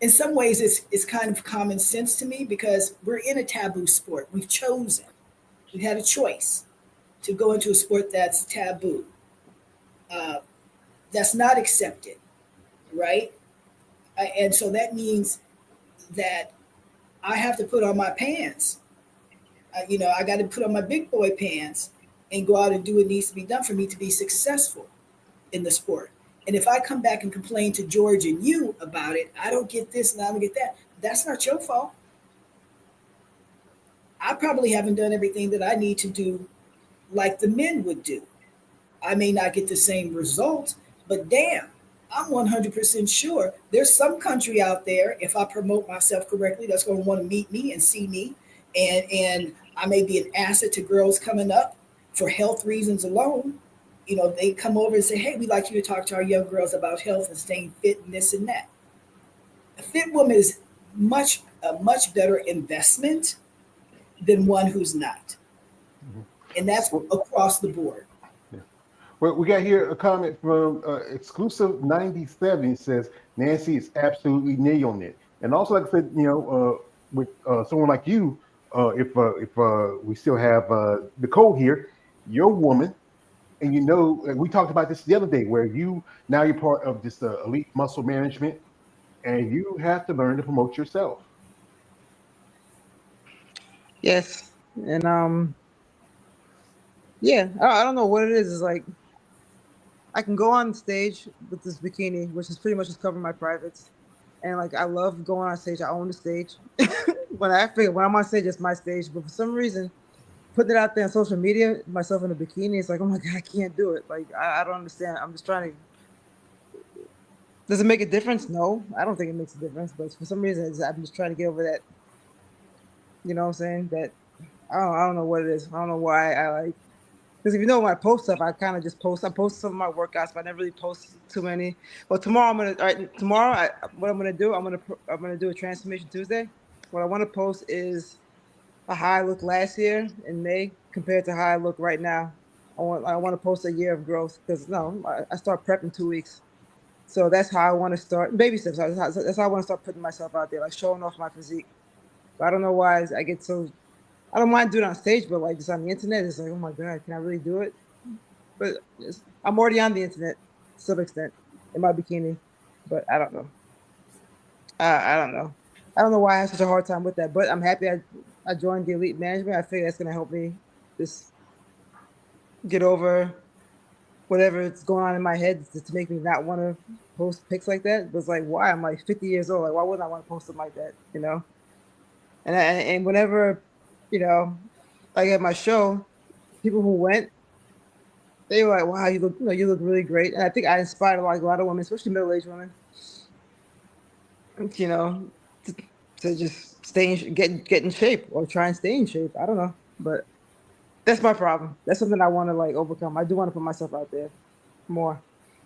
[SPEAKER 4] In some ways, it's kind of common sense to me because we're in a taboo sport. We've chosen. We've had a choice to go into a sport that's taboo, that's not accepted, right? And so that means that I have to put on my pants. I got to put on my big boy pants and go out and do what needs to be done for me to be successful in the sport. And if I come back and complain to George and you about it, I don't get this and I don't get that. That's not your fault. I probably haven't done everything that I need to do like the men would do. I may not get the same results, but damn, I'm 100% sure there's some country out there, if I promote myself correctly, that's going to want to meet me and see me. And I may be an asset to girls coming up for health reasons alone. They come over and say, hey, we'd like you to talk to our young girls about health and staying fit and this and that. A fit woman is a much better investment than one who's not. And that's across the board.
[SPEAKER 1] Well, we got here a comment from Exclusive 97. It says Nancy is absolutely nailing it. And also, like I said, with someone like you, if we still have Nicole here, you're a woman, and we talked about this the other day, where you're part of this elite muscle management, and you have to learn to promote yourself.
[SPEAKER 2] Yes, and yeah, I don't know what it is. It's like I can go on stage with this bikini, which is pretty much just covering my privates, and like I love going on stage. I own the stage. When I'm on stage, it's my stage. But for some reason, putting it out there on social media, myself in a bikini, it's like, oh my god, I can't do it. Like I don't understand. I'm just trying to. Does it make a difference? No, I don't think it makes a difference. But for some reason, I'm just trying to get over that. You know what I'm saying? That I don't know what it is. I don't know why I like. Because if you know when I post stuff, I kind of just post. I post some of my workouts, but I never really post too many. But tomorrow what I'm gonna do, I'm gonna do a transformation Tuesday. What I want to post is how I looked last year in May compared to how I look right now. I want to post a year of growth because I start prep in 2 weeks. So that's how I want to start. Baby steps. That's how I want to start putting myself out there, like showing off my physique. But I don't know why I get so. I don't mind doing it on stage, but like just on the internet, it's like, oh my god, can I really do it? But I'm already on the internet to some extent in my bikini, but I don't know. I don't know. I don't know why I have such a hard time with that, but I'm happy I joined the elite management. I figure that's gonna help me just get over whatever is going on in my head to make me not want to post pics like that. But it's like, why? I'm like 50 years old. Like, why wouldn't I want to post them like that? And whenever, like at my show, people who went, they were like, wow, you look really great. And I think I inspired a lot of women, especially middle-aged women, to just get in shape or try and stay in shape. I don't know, but that's my problem. That's something I want to like overcome. I do want to put myself out there more.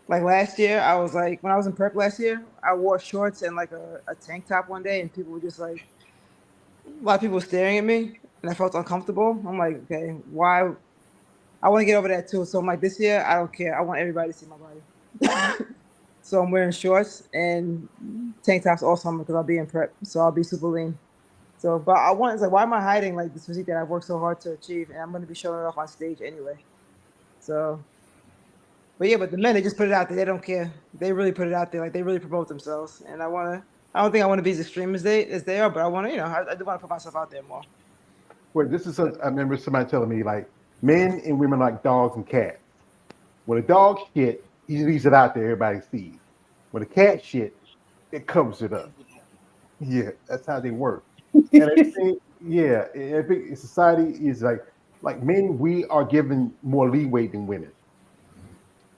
[SPEAKER 2] Like last year, I was like, when I was in prep last year, I wore shorts and like a tank top one day, and people were just like, a lot of people were staring at me, and I felt uncomfortable. I'm like, okay, why? I want to get over that too. So I'm like, this year, I don't care. I want everybody to see my body. So I'm wearing shorts and tank tops all summer because I'll be in prep. So I'll be super lean. So, but it's like, why am I hiding like this physique that I've worked so hard to achieve? And I'm going to be showing it off on stage anyway. So, but yeah, but the men, they just put it out there. They don't care. They really put it out there. Like they really promote themselves. And I don't think I want to be as extreme as they are, but I want to, I do want to put myself out there more.
[SPEAKER 1] Well, I remember somebody telling me like men and women like dogs and cats. When a dog shit, he leaves it out there, everybody sees. When a cat shit, it covers it up. Yeah, that's how they work. And I think, I think society is like men, we are given more leeway than women.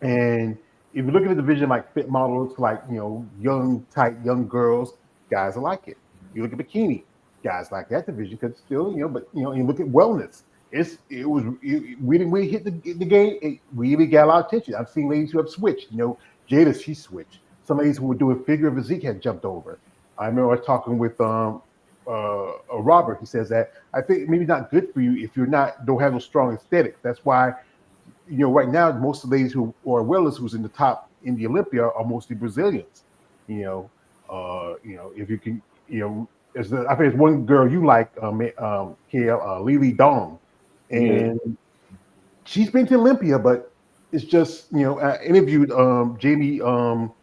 [SPEAKER 1] And if you look at the division like fit models, like young, tight, young girls, guys are like it. You look at bikini, guys like that division because still, but you look at wellness. We didn't really hit the game. It really got a lot of attention. I've seen ladies who have switched. Jada, she switched. Some ladies who were doing figure physique had jumped over. I remember I was talking with Robert. He says that I think maybe not good for you if don't have no strong aesthetics. That's why right now most of the ladies who are wellness who's in the top in the Olympia are mostly Brazilians. If you can, I think there's one girl you like, Lily Dong, and she's been to Olympia, but it's just I interviewed Jamie Gwen,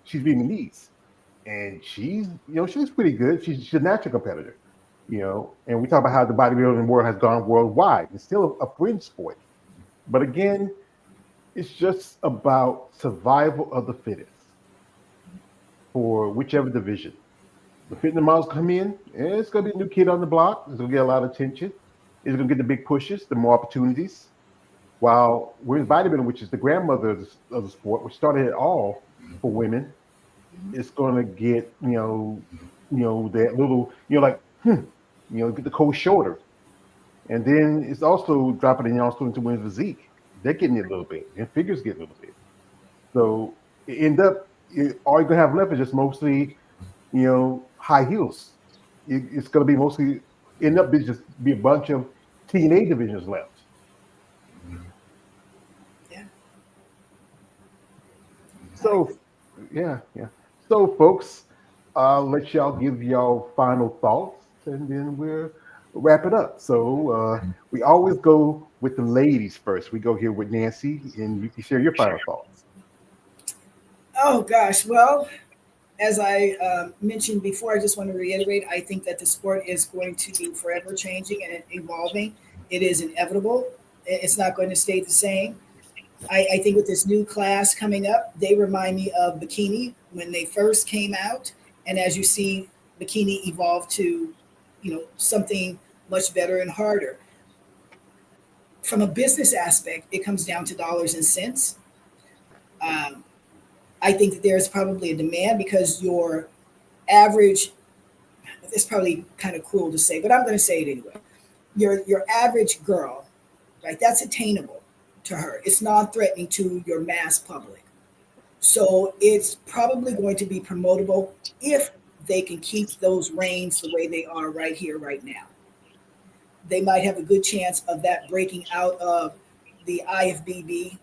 [SPEAKER 1] she's Vietnamese, and she's pretty good. She's a natural competitor, and we talk about how the bodybuilding world has gone worldwide. It's still a fringe sport, but again, it's just about survival of the fittest for whichever division. The fitness models come in, and it's going to be a new kid on the block. It's going to get a lot of attention. It's going to get the big pushes, the more opportunities. While women's bodybuilding, which is the grandmother of the sport, which started it all for women, it's going to get that little get the cold shoulder, and then it's also dropping in also into women's physique. They're getting it a little bit, and figures get a little bit. So it end up all you're gonna have left is just mostly high heels. It's gonna be mostly end up being just be a bunch of TNA divisions left.
[SPEAKER 4] Yeah.
[SPEAKER 1] So, yeah. So, folks, let y'all give y'all final thoughts, and then we'll wrap it up. So, we always go with the ladies first. We go here with Nancy, and you can share your final thoughts.
[SPEAKER 4] Oh gosh. Well, as I mentioned before, I just want to reiterate, I think that the sport is going to be forever changing and evolving. It is inevitable. It's not going to stay the same. I think with this new class coming up, they remind me of bikini when they first came out. And as you see, bikini evolved to, something much better and harder. From a business aspect, it comes down to dollars and cents. Um, I think that there's probably a demand because your average, it's probably kind of cruel to say, but I'm going to say it anyway. Your average girl, right? That's attainable to her. It's non-threatening to your mass public. So it's probably going to be promotable if they can keep those reins the way they are right here, right now. They might have a good chance of that breaking out of the IFBB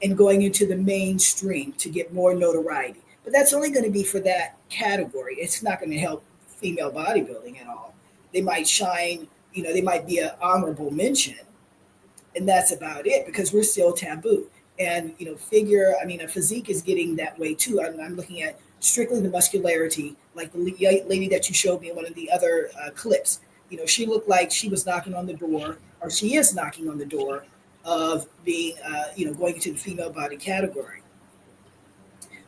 [SPEAKER 4] and going into the mainstream to get more notoriety. But that's only going to be for that category. It's not going to help female bodybuilding at all. They might shine, they might be an honorable mention, and that's about it because we're still taboo. And a physique is getting that way too. I'm looking at strictly the muscularity, like the lady that you showed me in one of the other clips. She looked like she was knocking on the door, or she is knocking on the door of being, going into the female body category.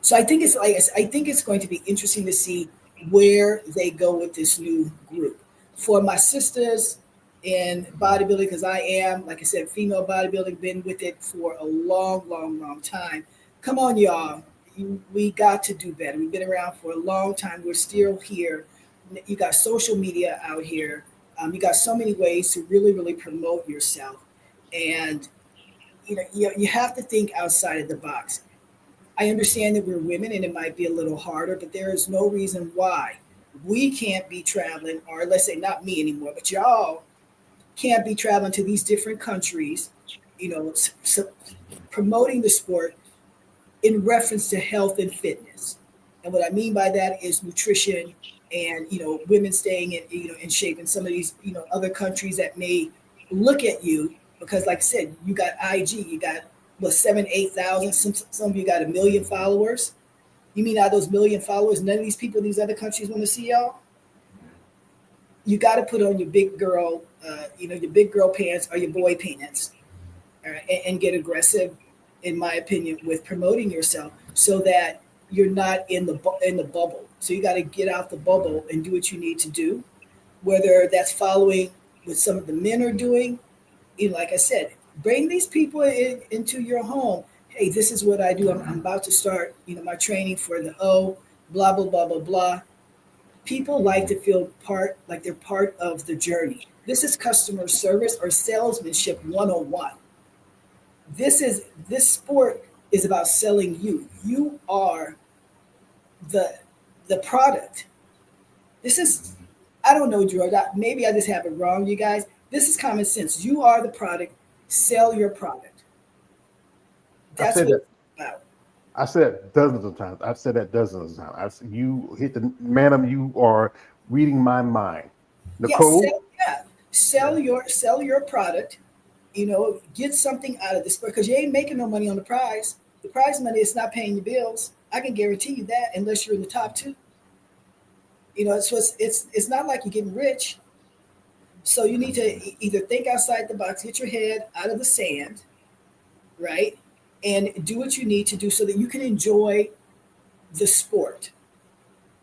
[SPEAKER 4] So I think it's going to be interesting to see where they go with this new group. For my sisters in bodybuilding, because I am, like I said, female bodybuilding, been with it for a long, long, long time. Come on, y'all. We got to do better. We've been around for a long time. We're still here. You got social media out here. You got so many ways to really, really promote yourself. And, you have to think outside of the box. I understand that we're women and it might be a little harder, but there is no reason why we can't be traveling, or let's say not me anymore, but y'all can't be traveling to these different countries, promoting the sport in reference to health and fitness. And what I mean by that is nutrition and, women staying in shape in some of these, other countries that may look at you because, like I said, you got IG, you got 7,000, 8,000. Some of you got 1 million followers. You mean out of those 1 million followers, none of these people in these other countries want to see y'all? You got to put on your big girl, your big girl pants or your boy pants, and get aggressive, in my opinion, with promoting yourself so that you're not in the bubble. So you got to get out the bubble and do what you need to do, whether that's following what some of the men are doing. Like I said, bring these people into your home. Hey, this is what I do. I'm about to start, my training for the blah, blah, blah, blah, blah. People like to feel like they're part of the journey. This is customer service or salesmanship 101. This sport is about selling you. You are the product. This is, I don't know, George. Maybe I just have it wrong, you guys. This is common sense. You are the product. Sell your product. That's what it's about.
[SPEAKER 1] I said dozens of times. I've said that dozens of times. You hit the madam. You are reading my mind, Nicole.
[SPEAKER 4] Sell your product. Get something out of this because you ain't making no money on the prize. The prize money is not paying your bills. I can guarantee you that, unless you're in the top two. It's not like you're getting rich. So you need to either think outside the box, get your head out of the sand, right? And do what you need to do so that you can enjoy the sport.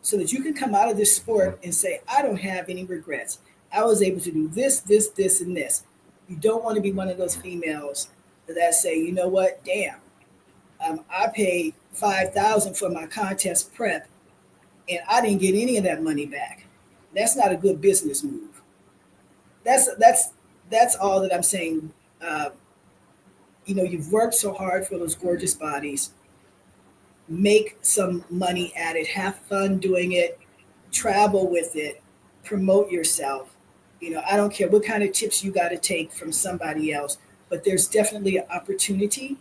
[SPEAKER 4] So that you can come out of this sport and say, I don't have any regrets. I was able to do this, this, this, and this. You don't want to be one of those females that say, you know what, damn, I paid $5,000 for my contest prep and I didn't get any of that money back. That's not a good business move. That's all that I'm saying. You've worked so hard for those gorgeous bodies. Make some money at it. Have fun doing it. Travel with it. Promote yourself. I don't care what kind of tips you got to take from somebody else, but there's definitely an opportunity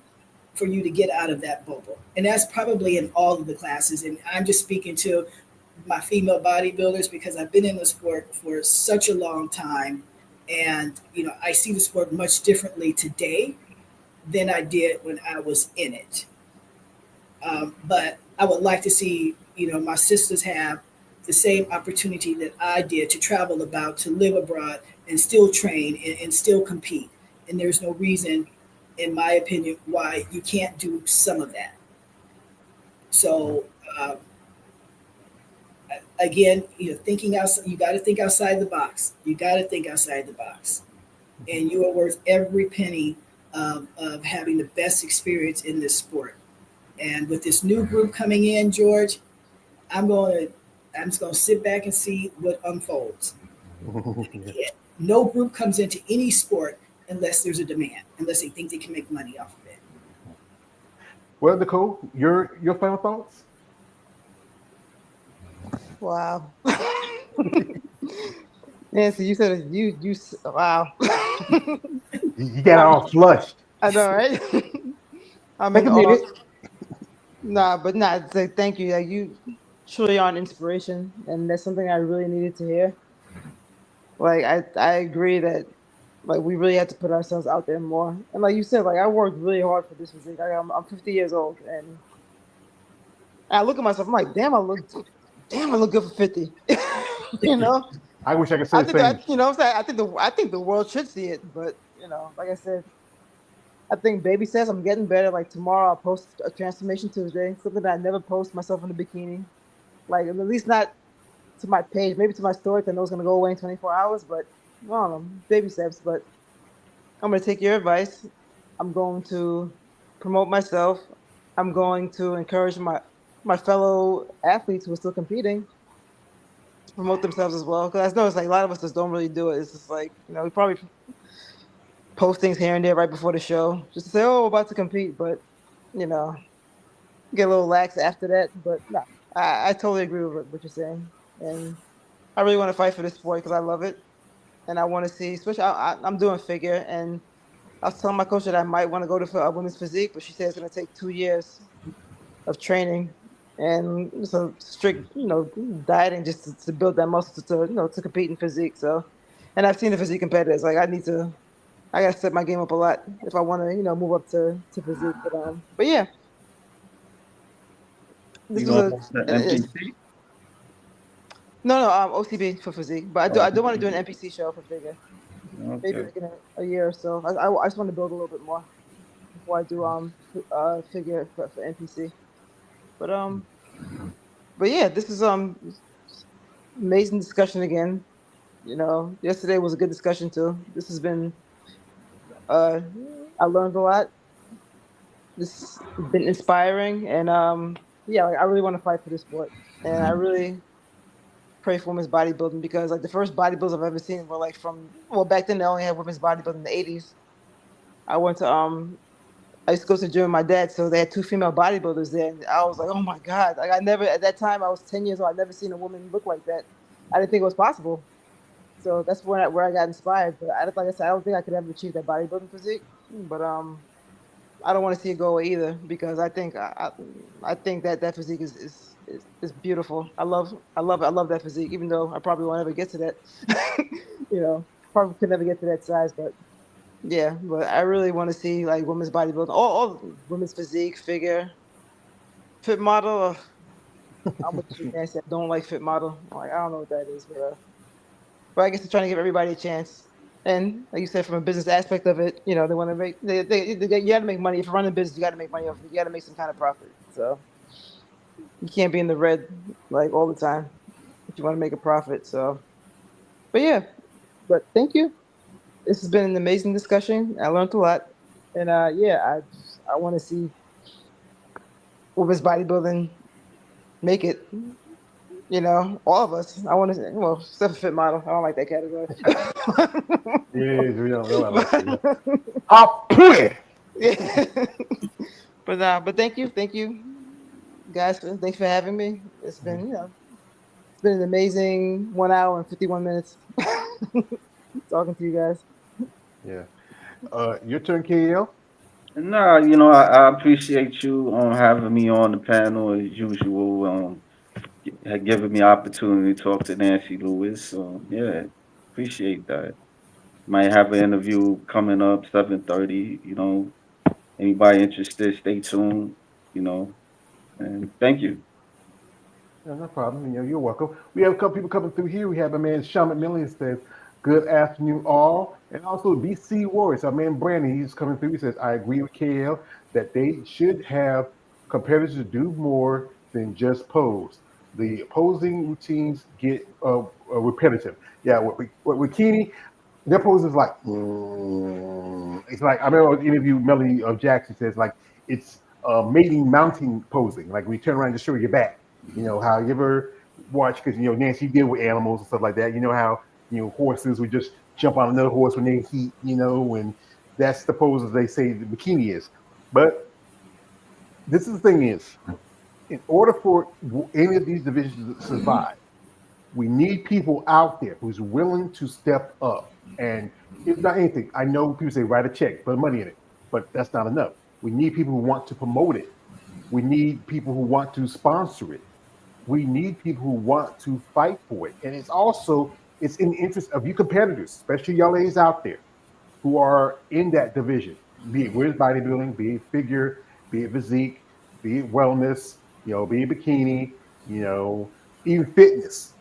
[SPEAKER 4] for you to get out of that bubble. And that's probably in all of the classes. And I'm just speaking to my female bodybuilders because I've been in the sport for such a long time. And, I see the sport much differently today than I did when I was in it. But I would like to see, my sisters have the same opportunity that I did to travel about, to live abroad and still train and still compete. And there's no reason, in my opinion, why you can't do some of that. So, again, thinking outside, you got to think outside the box. You got to think outside the box. And you are worth every penny of having the best experience in this sport. And with this new group coming in, George, I'm just going to sit back and see what unfolds. No group comes into any sport unless there's a demand, unless they think they can make money off of it.
[SPEAKER 1] Well, Nicole, your final thoughts?
[SPEAKER 2] Wow. Nancy, you said you wow.
[SPEAKER 1] You got it all flushed.
[SPEAKER 2] I know, right? I'm
[SPEAKER 1] Take
[SPEAKER 2] in
[SPEAKER 1] a minute.
[SPEAKER 2] It's like, thank you. Like, you truly are an inspiration, and that's something I really needed to hear. Like, I agree that, like, we really have to put ourselves out there more. And like you said, like, I worked really hard for this physique. I'm 50 years old, and I look at myself. I'm like, damn, I look good for 50.
[SPEAKER 1] I wish I could say
[SPEAKER 2] I
[SPEAKER 1] the
[SPEAKER 2] think
[SPEAKER 1] same.
[SPEAKER 2] that, what I'm saying. I think the world should see it, but like I said, I think baby steps. I'm getting better. Like, tomorrow, I'll post a Transformation Tuesday, something that I never post myself in a bikini. Like, at least not to my page, maybe to my story. 'Cause I know it's gonna go away in 24 hours, but I don't know, baby steps. But I'm gonna take your advice. I'm going to promote myself. I'm going to encourage my fellow athletes who are still competing to promote themselves as well. Because I know it's like a lot of us just don't really do it. It's just like, we probably post things here and there right before the show just to say, oh, we're about to compete, but get a little lax after that. But no, I totally agree with what you're saying, and I really want to fight for this sport because I love it, and I want to see. Especially, I'm doing figure, and I was telling my coach that I might want to go to women's physique, but she said it's going to take 2 years of training and some strict, dieting just to build that muscle to compete in physique. So, and I've seen the physique competitors. Like, I gotta set my game up a lot if I want to, move up to physique. But yeah, this
[SPEAKER 5] You
[SPEAKER 2] was
[SPEAKER 5] know, the NPC.
[SPEAKER 2] no OCB for physique. But I do want to do an NPC show for figure. Maybe
[SPEAKER 5] Okay.
[SPEAKER 2] like in a year or so. I just want to build a little bit more before I do figure for NPC. But yeah, this is amazing discussion again. Yesterday was a good discussion too. This has been I learned a lot. This has been inspiring, and yeah, like, I really want to fight for this sport, and I really pray for women's bodybuilding because like the first bodybuilders I've ever seen were like back then they only had women's bodybuilding in the 80s. I used to go to the gym with my dad, so they had 2 female bodybuilders there, and I was like, oh my god, like I never at that time I was 10 years old, I'd never seen a woman look like that. I didn't think it was possible. So that's where I got inspired. But like I said, I don't think I could ever achieve that bodybuilding physique. But I don't want to see it go away either because I think that physique is beautiful. I love that physique, even though I probably won't ever get to that. Probably could never get to that size, but yeah. But I really want to see like women's bodybuilding, all women's physique, figure, fit model. I'm with you, Nancy. I don't like fit model. Like, I don't know what that is, but I guess they're trying to give everybody a chance. And like you said, from a business aspect of it, they want to make you got to make money. If you're running a business, you got to make money off it. You got to make some kind of profit. So you can't be in the red like all the time if you want to make a profit. So, but yeah, thank you. This has been an amazing discussion. I learned a lot, and yeah, I want to see women's bodybuilding make it. All of us. I want to, well, except for fit model. I don't like that category.
[SPEAKER 1] Yeah, we don't know. I'll put it.
[SPEAKER 2] Yeah. But thank you, guys. Thanks for having me. It's been, it's been an amazing 1 hour and 51 minutes. Talking to you guys.
[SPEAKER 1] Yeah. Your turn, KL.
[SPEAKER 5] Nah, I appreciate you having me on the panel as usual. Had given me opportunity to talk to Nancy Lewis. So yeah, appreciate that. Might have an interview coming up 7:30. Anybody interested, stay tuned. And thank you.
[SPEAKER 1] Yeah, no problem. You're welcome. We have a couple people coming through here. We have a man, Sean McMillan, says, "Good afternoon, all." And also BC Warriors, our man Brandon, he's coming through. He says, "I agree with KL that they should have competitors to do more than just pose. The posing routines get repetitive." Yeah, with Keeney, their pose is like, it's like I remember an interview Melanie Jackson says like it's mating mounting posing, like we turn around and just show your back. You know how you ever watch because Nancy deal with animals and stuff like that. You know how horses would just jump on another horse when they heat. And that's the poses they say the bikini is. But this is the thing is, in order for any of these divisions to survive, we need people out there who's willing to step up. And if not anything, I know people say write a check, put money in it, but that's not enough. We need people who want to promote it. We need people who want to sponsor it. We need people who want to fight for it. And it's in the interest of you competitors, especially y'all ladies out there who are in that division, be it women's bodybuilding, be it figure, be it physique, be it wellness, be it bikini, even fitness.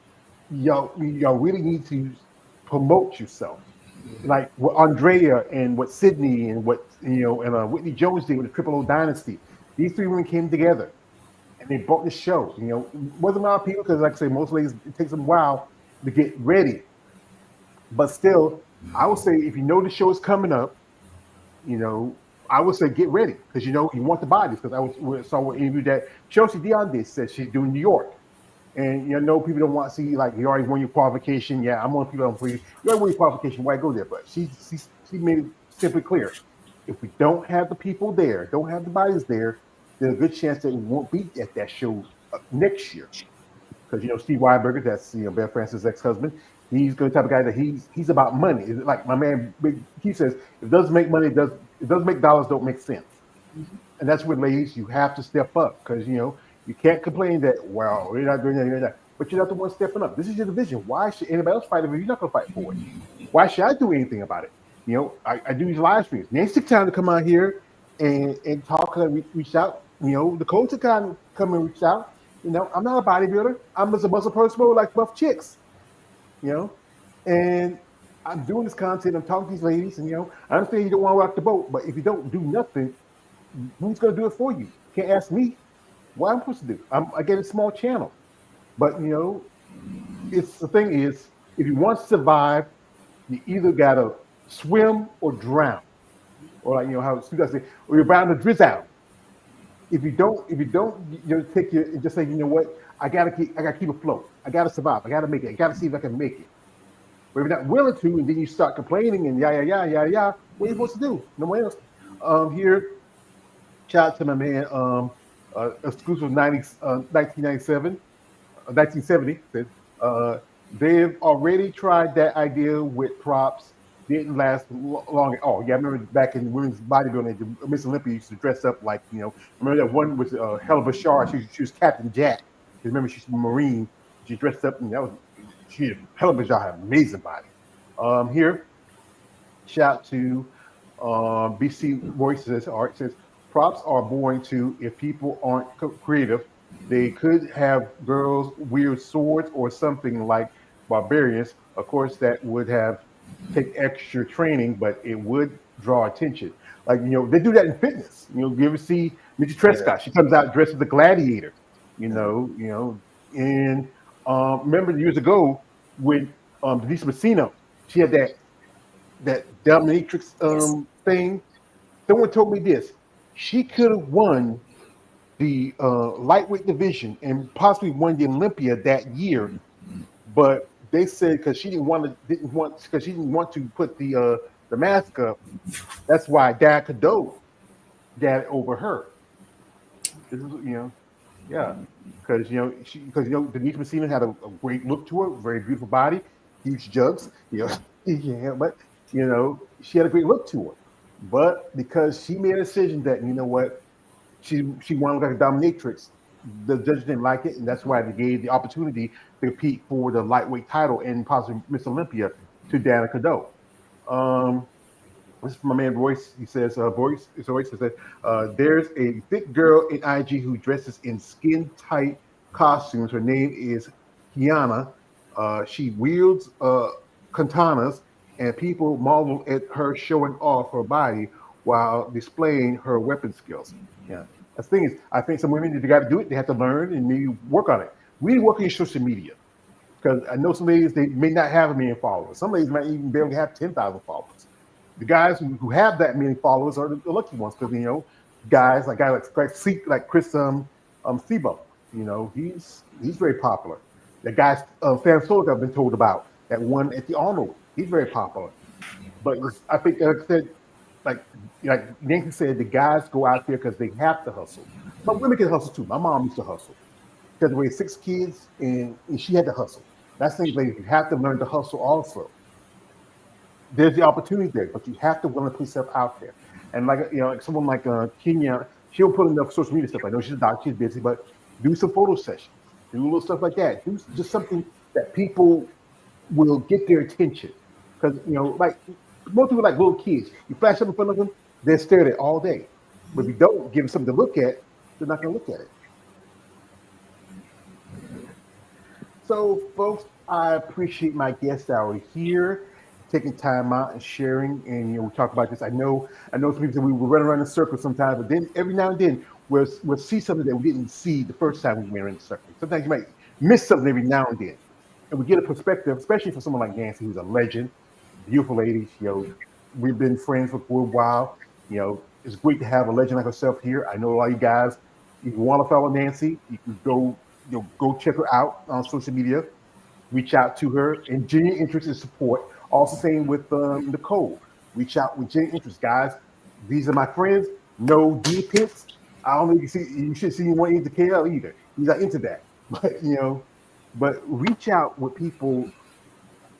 [SPEAKER 1] Y'all really need to promote yourself. Like what Andrea and what Sydney and what and Whitney Jones did with the Triple O Dynasty. These three women came together and they brought the show. Wasn't a lot of people because, like I say, most ladies it takes them a while to get ready. But still, I would say if you know the show is coming up, I would say get ready because you want the bodies. Because saw an interview that Chelsea Dion did said she's doing New York. And people don't want to see like you already won your qualification. Yeah, I'm one of the people for you. You already won your qualification. Why go there? But she made it simply clear. If we don't have the people there, don't have the bodies there, there's a good chance that we won't be at that show next year. Because Steve Weinberger, that's Beth Francis' ex-husband, he's the type of guy that he's about money. It's like my man he says, if it doesn't make money, it doesn't make dollars, don't make sense. And that's where ladies, you have to step up because you can't complain that you're not doing that, you're not. But you're not the one stepping up. This is your division. Why should anybody else fight if you're not going to fight for it? Why should I do anything about it? I do these live streams. Nancy took time to come out here and talk and reach out. The coach took time to come and reach out. I'm not a bodybuilder. I'm just a muscle person who like buff chicks. And I'm doing this content. I'm talking to these ladies, and I understand you don't want to rock the boat, but if you don't do nothing, who's going to do it for you? You can't ask me what I'm supposed to do. I get a small channel, but it's the thing is, if you want to survive, you either gotta swim or drown, or like how Stu guys say, or you're bound to drizzle. If you don't, take your just say, what, I gotta keep afloat. I gotta survive. I gotta make it. I gotta see if I can make it. But if you're not willing to, and then you start complaining and yeah, what are you supposed to do? No one else. Here, shout out to my man, exclusive 1997, 1970. They've already tried that idea with props. Didn't last long. Oh yeah, I remember back in women's bodybuilding, Miss Olympia used to dress up like Remember that one was Hell of a Shar. She was Captain Jack. Remember she's a Marine. She dressed up and she Hell of a Shar had an amazing body. Here, shout to BC Voices. Art says props are boring too. If people aren't creative, they could have girls weird swords or something like barbarians. Of course, that would have take extra training, but it would draw attention. Like they do that in fitness. You ever see Mitzi Trescott? She comes out dressed as a gladiator. And remember years ago when Denise Messina, she had that dominatrix
[SPEAKER 4] Yes.
[SPEAKER 1] thing. Someone told me this. She could have won the lightweight division and possibly won the Olympia that year, but they said because she didn't want to put the mask up. That's why Dad Cadeau got it over her. This is yeah, because Denise Messina had a great look to her, very beautiful body. huge jugs. Yeah, but she had a great look to her. But because she made a decision that she wanted to look like a dominatrix, the judge didn't like it, and that's why they gave the opportunity to compete for the lightweight title and possibly Miss Olympia to Danica Doe. Um, this is from my man Royce. He says, Royce says that there's a thick girl in IG who dresses in skin tight costumes. Her name is Kiana. She wields katanas, and people marvel at her showing off her body while displaying her weapon skills. Yeah. The thing is, I think some women, they got to do it. They have to learn and maybe work on it. We work in social media because I know some ladies, they may not have a million followers. Some ladies might even barely have 10,000 followers. The guys who have that many followers are the lucky ones because guys like Chris Sebo, he's very popular. The guy Sam Sulek I've been told about that one at the Arnold, he's very popular. But I think, like I said, like Nancy said, the guys go out there because they have to hustle. But women can hustle too. My mom used to hustle. She had to raise 6 kids, and she had to hustle. That's the thing, ladies. You have to learn to hustle also. There's the opportunity there, but you have to willing to put yourself out there. And like someone like Kenya, she'll put enough social media stuff. I know she's a doctor, she's busy, but do some photo sessions, do little stuff like that. Do just something that people will get their attention. Because like most people like little kids, you flash something in front of them, they stare at it all day. But if you don't give them something to look at, they're not going to look at it. So, folks, I appreciate my guests that are here, taking time out and sharing. And we talk about this. I know some people say we will run around in circles sometimes, but then every now and then we'll see something that we didn't see the first time we went in the circle. Sometimes you might miss something every now and then, and we get a perspective, especially for someone like Nancy, who's a legend, beautiful lady. We've been friends for a while. It's great to have a legend like herself here. I know a lot of you guys. If you want to follow Nancy, you can go check her out on social media. Reach out to her and genuine interest and support. Also, same with Nicole. Reach out with genuine interest, guys. These are my friends. No deep hits. I don't know. You should see one into KL either. He's not into that, but reach out with people.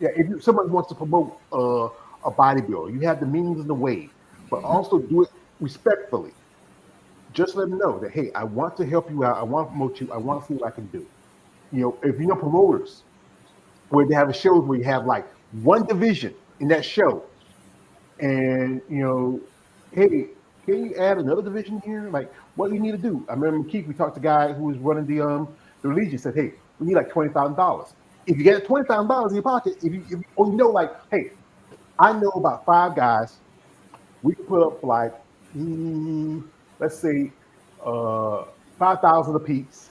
[SPEAKER 1] Yeah, if someone wants to promote a bodybuilder, you have the means and the way, but also do it respectfully. Just let them know that, hey, I want to help you out. I want to promote you. I want to see what I can do. If promoters where they have a shows where you have like one division in that show, and hey, can you add another division here? Like, what do you need to do? I remember Keith, we talked to the guy who was running the Legion, said, hey, we need like $20,000. If you get $20,000 in your pocket, like, hey, I know about 5 guys we can put up like let's say 5,000 a piece,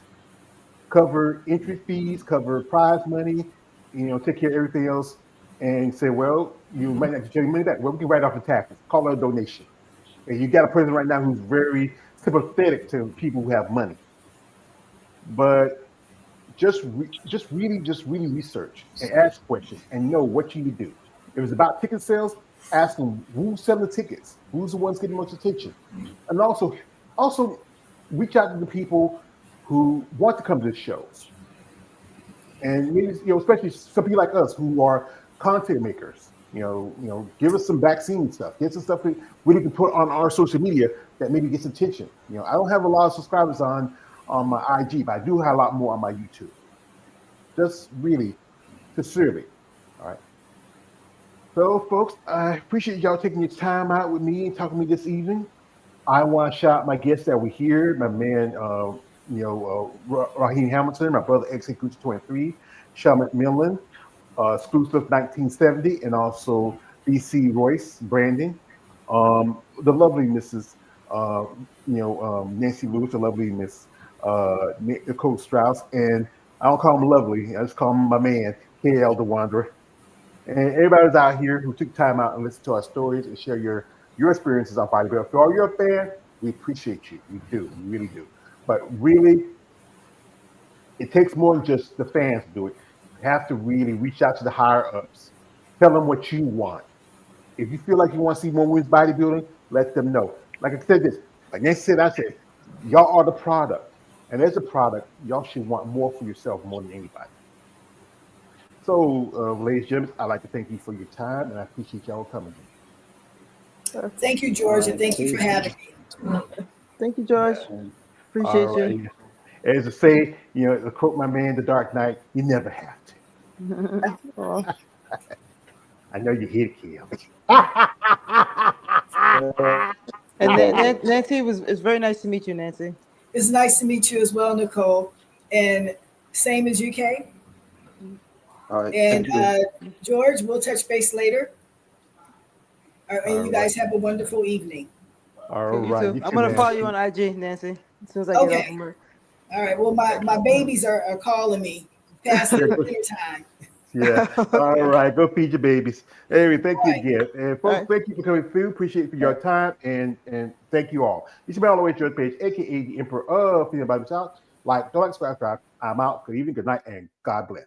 [SPEAKER 1] cover entry fees, cover prize money, take care of everything else, and say, well, you might not get your money back. Well, we can write off the taxes, call it a donation. And you got a president right now who's very sympathetic to people who have money, but just really research and ask questions and know what you need to do. If it's about ticket sales, ask them who's selling the tickets, who's the ones getting most attention, and also reach out to the people who want to come to the shows, and maybe especially some people like us who are content makers. Give us some vaccine stuff, get some stuff we can put on our social media that maybe gets attention. I don't have a lot of subscribers on my IG, but I do have a lot more on my YouTube. Just really, sincerely. All right. So, folks, I appreciate y'all taking your time out with me and talking to me this evening. I want to shout out my guests that were here. My man, Raheem Hamilton, my brother, X23, Sean McMillan, Exclusive 1970, and also BC Royce Brandon. The lovely Mrs. Nancy Lewis, the lovely Miss Nicole Strauss, and I don't call him lovely. I just call him my man, KL the Wanderer. And everybody's out here who took time out and listened to our stories and share your experiences on bodybuilding. If you're a fan, we appreciate you. We do. We really do. But really, it takes more than just the fans to do it. You have to really reach out to the higher ups. Tell them what you want. If you feel like you want to see more women's bodybuilding, let them know. Like I said this, like Nancy said, I said, y'all are the product. And as a product, y'all should want more for yourself more than anybody. So, ladies and gentlemen, I'd like to thank you for your time, and I appreciate y'all coming here.
[SPEAKER 4] Thank you, George, and thank you for having me.
[SPEAKER 2] Thank you, George.
[SPEAKER 1] And,
[SPEAKER 2] Appreciate
[SPEAKER 1] all
[SPEAKER 2] you.
[SPEAKER 1] right. As I say, to quote my man, The Dark Knight, you never have to.
[SPEAKER 2] Aw.
[SPEAKER 1] I know you hate Kill.
[SPEAKER 2] And Nancy, it's very nice to meet you, Nancy.
[SPEAKER 4] It's nice to meet you as well, Nicole. And same as you, Kay.
[SPEAKER 5] All right.
[SPEAKER 4] And
[SPEAKER 5] Thank you.
[SPEAKER 4] George, we'll touch base later. And
[SPEAKER 1] All
[SPEAKER 4] you guys have a wonderful evening.
[SPEAKER 1] All
[SPEAKER 2] You
[SPEAKER 1] right.
[SPEAKER 2] too.
[SPEAKER 1] You
[SPEAKER 2] I'm
[SPEAKER 1] too,
[SPEAKER 2] gonna
[SPEAKER 1] man.
[SPEAKER 2] follow you on IG, Nancy, as soon as I get off
[SPEAKER 4] Okay.
[SPEAKER 2] from work.
[SPEAKER 4] All right. Well, my babies are calling me past their dinner time.
[SPEAKER 1] Yeah. All right. Go feed your babies. Anyway, thank you
[SPEAKER 4] Right.
[SPEAKER 1] again. And folks,
[SPEAKER 2] Right.
[SPEAKER 1] thank you for coming through. Appreciate for your time and thank you all. You should be all the way to your page, aka the Emperor of Female Body Talk. Like, don't like, subscribe. I'm out. Good evening, good night, and God bless.